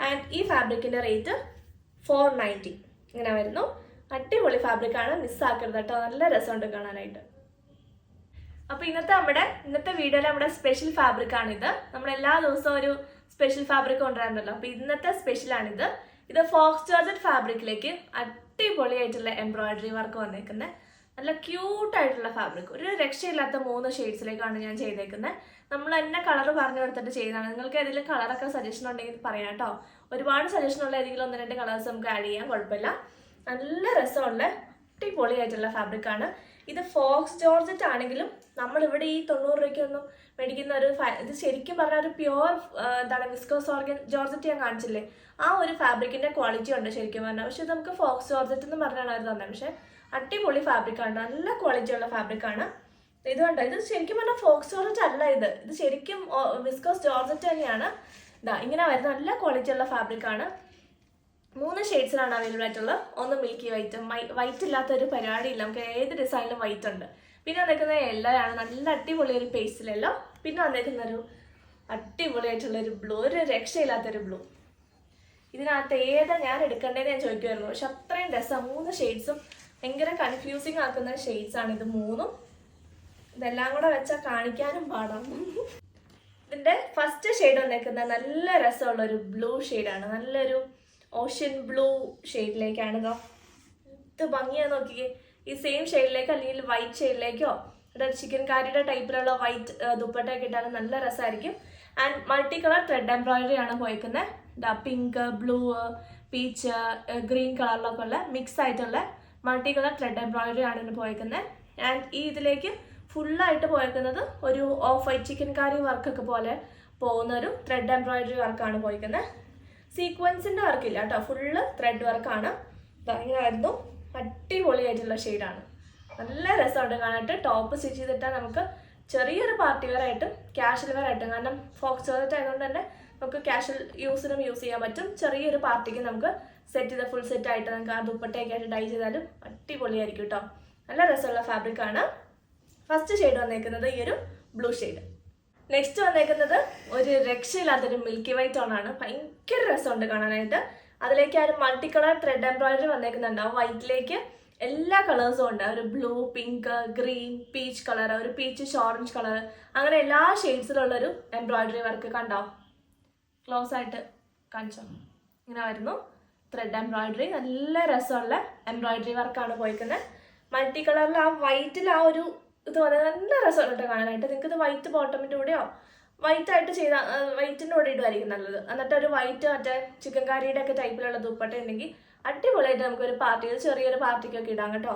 ആൻഡ് ഈ ഫാബ്രിക്കിൻ്റെ റേറ്റ് 490. ഇങ്ങനെ വരുന്നു. അടിപൊളി ഫാബ്രിക്കാണ്, മിസ്സാക്കരുത് കേട്ടോ. നല്ല രസമുണ്ട് കാണാനായിട്ട്. അപ്പോൾ ഇന്നത്തെ വീഡിയോയിൽ നമ്മുടെ സ്പെഷ്യൽ ഫാബ്രിക് ആണിത്. നമ്മൾ എല്ലാ ദിവസവും ഒരു സ്പെഷ്യൽ ഫാബ്രിക് കൊണ്ടുവരാറുണ്ടല്ലോ, അപ്പോൾ ഇന്നത്തെ സ്പെഷ്യലാണിത്. ഇത് ഫോക്സ് ജോർജറ്റ് ഫാബ്രിക്കിലേക്ക് അടിപൊളിയായിട്ടുള്ള എംബ്രോയിഡറി വർക്ക് വന്നേക്കുന്നത്. നല്ല ക്യൂട്ടായിട്ടുള്ള ഫാബ്രിക്, ഒരു രക്ഷയില്ലാത്ത 3 ഷെയ്ഡ്സിലേക്കാണ് ഞാൻ ചെയ്തേക്കുന്നത്. നമ്മൾ തന്നെ കളർ പറഞ്ഞു കൊടുത്തിട്ട് ചെയ്യുന്നതാണ്. നിങ്ങൾക്ക് ഏതെങ്കിലും കളറൊക്കെ സജഷൻ ഉണ്ടെങ്കിൽ പറയാം കേട്ടോ. ഒരുപാട് സജഷൻ ഉള്ള ഏതെങ്കിലും 1-2 കളേഴ്സ് നമുക്ക് ആഡ് ചെയ്യാം, കുഴപ്പമില്ല. നല്ല രസമുള്ള അടിപൊളിയായിട്ടുള്ള ഫാബ്രിക്കാണ്. ഇത് ഫോക്സ് ജോർജറ്റ് ആണെങ്കിലും നമ്മളിവിടെ ഈ 90 രൂപയ്ക്കൊന്നും മേടിക്കുന്ന ഒരു ഇത് ശരിക്കും പറഞ്ഞാൽ ഒരു പ്യുവർ വിസ്കോസ് ജോർജറ്റ് ഞാൻ കാണിച്ചില്ലേ, ആ ഒരു ഫാബ്രിക്കിന്റെ ക്വാളിറ്റി ഉണ്ട് ശരിക്കും പറഞ്ഞാൽ. പക്ഷെ ഇത് നമുക്ക് ഫോക്സ് ജോർജറ്റ് എന്ന് പറഞ്ഞാണ് അവർ തന്നെ. പക്ഷെ അടിപൊളി ഫാബ്രിക്കാണ്, നല്ല ക്വാളിറ്റി ഉള്ള ഫാബ്രിക്കാണ്. ഇത് കണ്ടോ, ഇത് ശരിക്കും പറഞ്ഞാൽ ഫോക്സ് ജോർജറ്റ് അല്ല, ഇത് ശരിക്കും വിസ്കോസ് ജോർജറ്റ് തന്നെയാണ്. ഇങ്ങനെ വരുന്ന നല്ല ക്വാളിറ്റി ഉള്ള ഫാബ്രിക്കാണ്. 3 ഷെയ്ഡ്സിലാണ് അവൈലബിൾ ആയിട്ടുള്ളത്. ഒന്ന് മിൽക്കി വൈറ്റ്, വൈറ്റ് ഇല്ലാത്ത ഒരു പരിപാടിയില്ല, നമുക്ക് ഏത് ഡിസൈനിലും വൈറ്റ് ഉണ്ട്. പിന്നെ വന്നേക്കുന്നത് യെല്ലോ ആണ്, നല്ല അടിപൊളി ഒരു പേസ്റ്റൽ യെല്ലോ. പിന്നെ വന്നേക്കുന്ന ഒരു അടിപൊളിയായിട്ടുള്ളൊരു ബ്ലൂ, ഒരു രക്ഷയില്ലാത്തൊരു ബ്ലൂ. ഇതിനകത്ത് ഏതാ ഞാൻ എടുക്കേണ്ടതെന്ന് ഞാൻ ചോദിക്കുമായിരുന്നു. പക്ഷെ അത്രയും രസം, 3 ഷെയ്ഡ്സും ഭയങ്കര കൺഫ്യൂസിങ് ആക്കുന്ന ഷെയ്ഡ്സ് ആണ് ഇത് 3. ഇതെല്ലാം കൂടെ വെച്ചാൽ കാണിക്കാനും പാടാണ്. ഇതിൻ്റെ ഫസ്റ്റ് ഷെയ്ഡ് വന്നേക്കുന്ന നല്ല രസമുള്ളൊരു ബ്ലൂ ഷെയ്ഡാണ്, നല്ലൊരു ഓഷ്യൻ ബ്ലൂ ഷെയ്ഡിലേക്കാണ്. ഇത് ഭംഗിയാ നോക്കിക്കേ. ഈ സെയിം ഷെയ്ഡിലേക്ക് അല്ലെങ്കിൽ വൈറ്റ് ഷെയ്ഡിലേക്കോ ചിക്കൻ കാരിയുടെ ടൈപ്പിലുള്ള വൈറ്റ് ദുപ്പട്ടയൊക്കെ ഇട്ടാലും നല്ല രസമായിരിക്കും. And multi colour thread embroidery ആണ് പോയിക്കുന്നത്. പിങ്ക്, ബ്ലൂ, പീച്ച്, ഗ്രീൻ കളറിലൊക്കെ ഉള്ള മിക്സ് ആയിട്ടുള്ള മൾട്ടി കളർ ത്രെഡ് എംബ്രോയിഡറി ആണ് ഇതിന് പോയിക്കുന്നത്. ആൻഡ് ഈ ഇതിലേക്ക് ഫുള്ളായിട്ട് പോയിക്കുന്നത് ഒരു ഓഫ് വൈറ്റ് ചിക്കൻ കാരി വർക്കൊക്കെ പോലെ പോകുന്ന ഒരു ത്രെഡ് എംബ്രോയിഡറി വർക്കാണ് പോയിക്കുന്നത്. സീക്വൻസിൻ്റെ വർക്കില്ല കേട്ടോ, ഫുള്ള് ത്രെഡ് വർക്കാണ്. ഇങ്ങനെ ആയിരുന്നു, അടിപൊളിയായിട്ടുള്ള ഷെയ്ഡാണ്, നല്ല രസമുണ്ട് കാണാനായിട്ട്. ടോപ്പ് സ്റ്റിച്ച് ചെയ്തിട്ടാൽ നമുക്ക് ചെറിയൊരു പാർട്ടി വെയർ ആയിട്ടും ക്യാഷ്വൽ വെയർ ആയിട്ടും, കാരണം ഫോക്സ് ജോർജറ്റ് ആയതുകൊണ്ട് തന്നെ നമുക്ക് ക്യാഷ്വൽ യൂസിനും യൂസ് ചെയ്യാൻ പറ്റും. ചെറിയൊരു പാർട്ടിക്ക് നമുക്ക് സെറ്റ് ചെയ്ത ഫുൾ സെറ്റ് ആയിട്ട് നമുക്ക് ആ ദുപ്പട്ടയൊക്കെ ആയിട്ട് ഡൈ ചെയ്താലും അടിപൊളിയായിരിക്കും കേട്ടോ. നല്ല രസമുള്ള ഫാബ്രിക്കാണ്. ഫസ്റ്റ് ഷെയ്ഡ് വന്നേക്കുന്നത് ഈ ഒരു ബ്ലൂ ഷെയ്ഡ്. നെക്സ്റ്റ് വന്നേക്കുന്നത് ഒരു രക്ഷയില്ലാത്തൊരു മിൽക്കി വൈറ്റ് ടോണാണ്. ഭയങ്കര രസമുണ്ട് കാണാനായിട്ട്. അതിലേക്ക് ആ ഒരു മൾട്ടി കളർ ത്രെഡ് എംബ്രോയിഡറി വന്നേക്കുന്നുണ്ടാവും. വൈറ്റിലേക്ക് എല്ലാ കളേഴ്സും ഉണ്ട്. ഒരു blue, pink, green, peach colour, ഒരു പീച്ചിഷ് ഓറഞ്ച് കളർ, അങ്ങനെ എല്ലാ ഷെയ്ഡ്സിലുള്ളൊരു എംബ്രോയിഡറി വർക്ക്. കണ്ടോ? ക്ലോസ് ആയിട്ട് കാണിച്ചോ? ഇങ്ങനെ വരുന്നു ത്രെഡ് എംബ്രോയിഡറി. നല്ല രസമുള്ള എംബ്രോയിഡറി വർക്കാണ് പോയിക്കുന്നത്. മൾട്ടി കളറിൽ ആ വൈറ്റിൽ ആ ഒരു ഇത് വന്നത് നല്ല രസമുണ്ട് കാണാനായിട്ട്. നിങ്ങൾക്ക് ഇത് വൈറ്റ് ബോട്ടമിൻ്റെ കൂടെയോ വൈറ്റ് ആയിട്ട് ചെയ്താൽ വൈറ്റിൻ്റെ കൂടെ ഇടുമായിരിക്കും നല്ലത്. എന്നിട്ട് ഒരു വൈറ്റ് മറ്റേ ചിക്കൻ കറിയുടെ ഒക്കെ ടൈപ്പിലുള്ള ദുപ്പട്ട ഉണ്ടെങ്കിൽ അടിപൊളിയായിട്ട് നമുക്കൊരു പാർട്ടിയിൽ ചെറിയൊരു പാർട്ടിക്കൊക്കെ ഇടാം കേട്ടോ.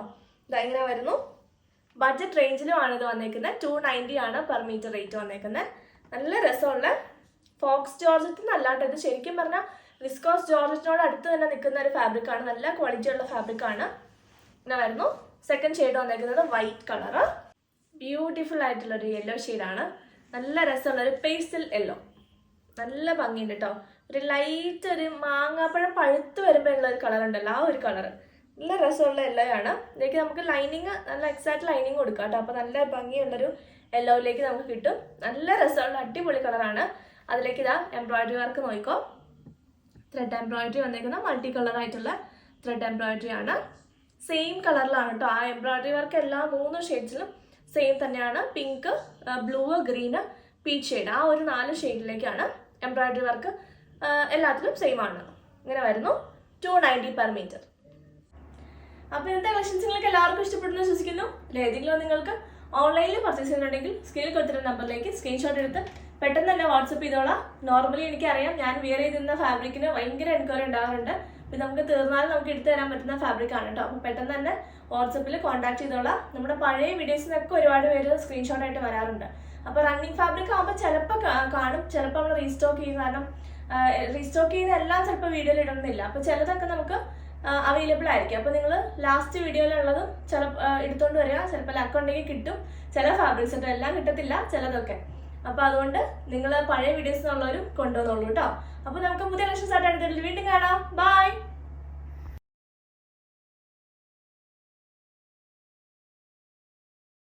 ഇതെങ്ങനെ വരുന്നു. ബഡ്ജറ്റ് റേഞ്ചിലുമാണ് ഇത് വന്നേക്കുന്നത്. 290 ആണ് പെർ മീറ്റർ റേറ്റ് വന്നേക്കുന്നത്. നല്ല രസമുള്ള ഫോക്സ് ജോർജറ്റ് എന്നല്ലാട്ടോ, ഇത് ശരിക്കും പറഞ്ഞാൽ വിസ്കോസ് ജോർജറ്റിനോട് അടുത്ത് തന്നെ നിൽക്കുന്ന ഒരു ഫാബ്രിക്കാണ്. നല്ല ക്വാളിറ്റി ഉള്ള ഫാബ്രിക്കാണ്. ഇങ്ങനെ വരുന്നു. സെക്കൻഡ് ഷെയ്ഡ് വന്നേക്കുന്നത് വൈറ്റ് കളറ്. ബ്യൂട്ടിഫുൾ ആയിട്ടുള്ളൊരു യെല്ലോ ഷെയ്ഡാണ്. നല്ല രസമുള്ള ഒരു പേസ്റ്റൽ യെല്ലോ. നല്ല ഭംഗിയുണ്ട് കേട്ടോ. ഒരു ലൈറ്റ് ഒരു മാങ്ങാപ്പഴം പഴുത്ത് വരുമ്പോൾ ഉള്ള ഒരു കളർ ഉണ്ടല്ലോ, ആ ഒരു കളർ നല്ല രസമുള്ള യെല്ലോ ആണ്. ഇതിലേക്ക് നമുക്ക് ലൈനിങ് നല്ല എക്സാക്ട് ലൈനിങ് കൊടുക്കാം കേട്ടോ. അപ്പോൾ നല്ല ഭംഗിയുള്ളൊരു യെല്ലോയിലേക്ക് നമുക്ക് കിട്ടും. നല്ല രസമുള്ള അടിപൊളി കളറാണ്. അതിലേക്ക് ഇതാ എംബ്രോയിഡറി വർക്ക് നോക്കിക്കോ. ത്രെഡ് എംബ്രോയിഡറി വന്നേക്കുന്ന മൾട്ടി കളറായിട്ടുള്ള ത്രെഡ് എംബ്രോയിഡറി ആണ്. സെയിം കളറിലാണ് കേട്ടോ. ആ എംബ്രോയിഡറി വർക്ക് എല്ലാ 3 ഷെയ്ഡ്സിലും സെയിം തന്നെയാണ്. Pink, blue, green, peach shade, ആ ഒരു 4 ഷെയ്ഡിലേക്കാണ് എംബ്രോയിഡറി വർക്ക്. എല്ലാത്തിലും സെയിം ആണ്. ഇങ്ങനെ വരുന്നു. 290 പെർ മീറ്റർ. അപ്പോൾ ഇന്നത്തെ കളക്ഷൻസ് നിങ്ങൾക്ക് എല്ലാവർക്കും ഇഷ്ടപ്പെടുന്നു വിശ്വസിക്കുന്നു. ഏതെങ്കിലും നിങ്ങൾക്ക് ഓൺലൈനിൽ പർച്ചേസ് ചെയ്യുന്നുണ്ടെങ്കിൽ സ്ക്രീനിൽ കൊടുത്തിരുന്ന നമ്പറിലേക്ക് സ്ക്രീൻഷോട്ട് എടുത്ത് പെട്ടെന്ന് തന്നെ വാട്സപ്പ് ചെയ്തോളാം. നോർമലി എനിക്കറിയാം ഞാൻ വിയർ ചെയ്തിരുന്ന ഫാബ്രിക്കിന് ഭയങ്കര എൻക്വയറി ഉണ്ടാകാറുണ്ട്. അപ്പോൾ നമുക്ക് തീർന്നാലും നമുക്ക് എടുത്തു തരാൻ പറ്റുന്ന ഫാബ്രിക്കാണ് കേട്ടോ. അപ്പോൾ പെട്ടെന്ന് തന്നെ വാട്സപ്പിൽ കോൺടാക്ട് ചെയ്തോളാം. നമ്മുടെ പഴയ വീഡിയോസിനൊക്കെ ഒരുപാട് പേര് സ്ക്രീൻഷോട്ട് ആയിട്ട് വരാറുണ്ട്. അപ്പോൾ റണ്ണിങ് ഫാബ്രിക് ആകുമ്പോൾ ചിലപ്പോൾ കാണും, ചിലപ്പോൾ നമ്മൾ റീസ്റ്റോക്ക് ചെയ്യും. കാരണം റീസ്റ്റോക്ക് ചെയ്യുന്ന എല്ലാം ചിലപ്പോൾ വീഡിയോയിൽ ഇടുന്നില്ല. അപ്പോൾ ചിലതൊക്കെ നമുക്ക് അവൈലബിൾ ആയിരിക്കും. അപ്പോൾ നിങ്ങൾ ലാസ്റ്റ് വീഡിയോയിലുള്ളതും എടുത്തുകൊണ്ട് വരിക. ചിലപ്പോൾ ലക്ക് ഉണ്ടെങ്കിൽ കിട്ടും. ചില ഫാബ്രിക്സ് കേട്ടോ, എല്ലാം കിട്ടത്തില്ല, ചിലതൊക്കെ. അപ്പോൾ അതുകൊണ്ട് നിങ്ങൾ പഴയ വീഡിയോസിനുള്ളവരും കൊണ്ടുവന്നോളൂ കേട്ടോ. അപ്പോൾ നമുക്ക് പുതിയ കളക്ഷൻസ് ആയിട്ട് അടുത്ത വീണ്ടും കാണാം.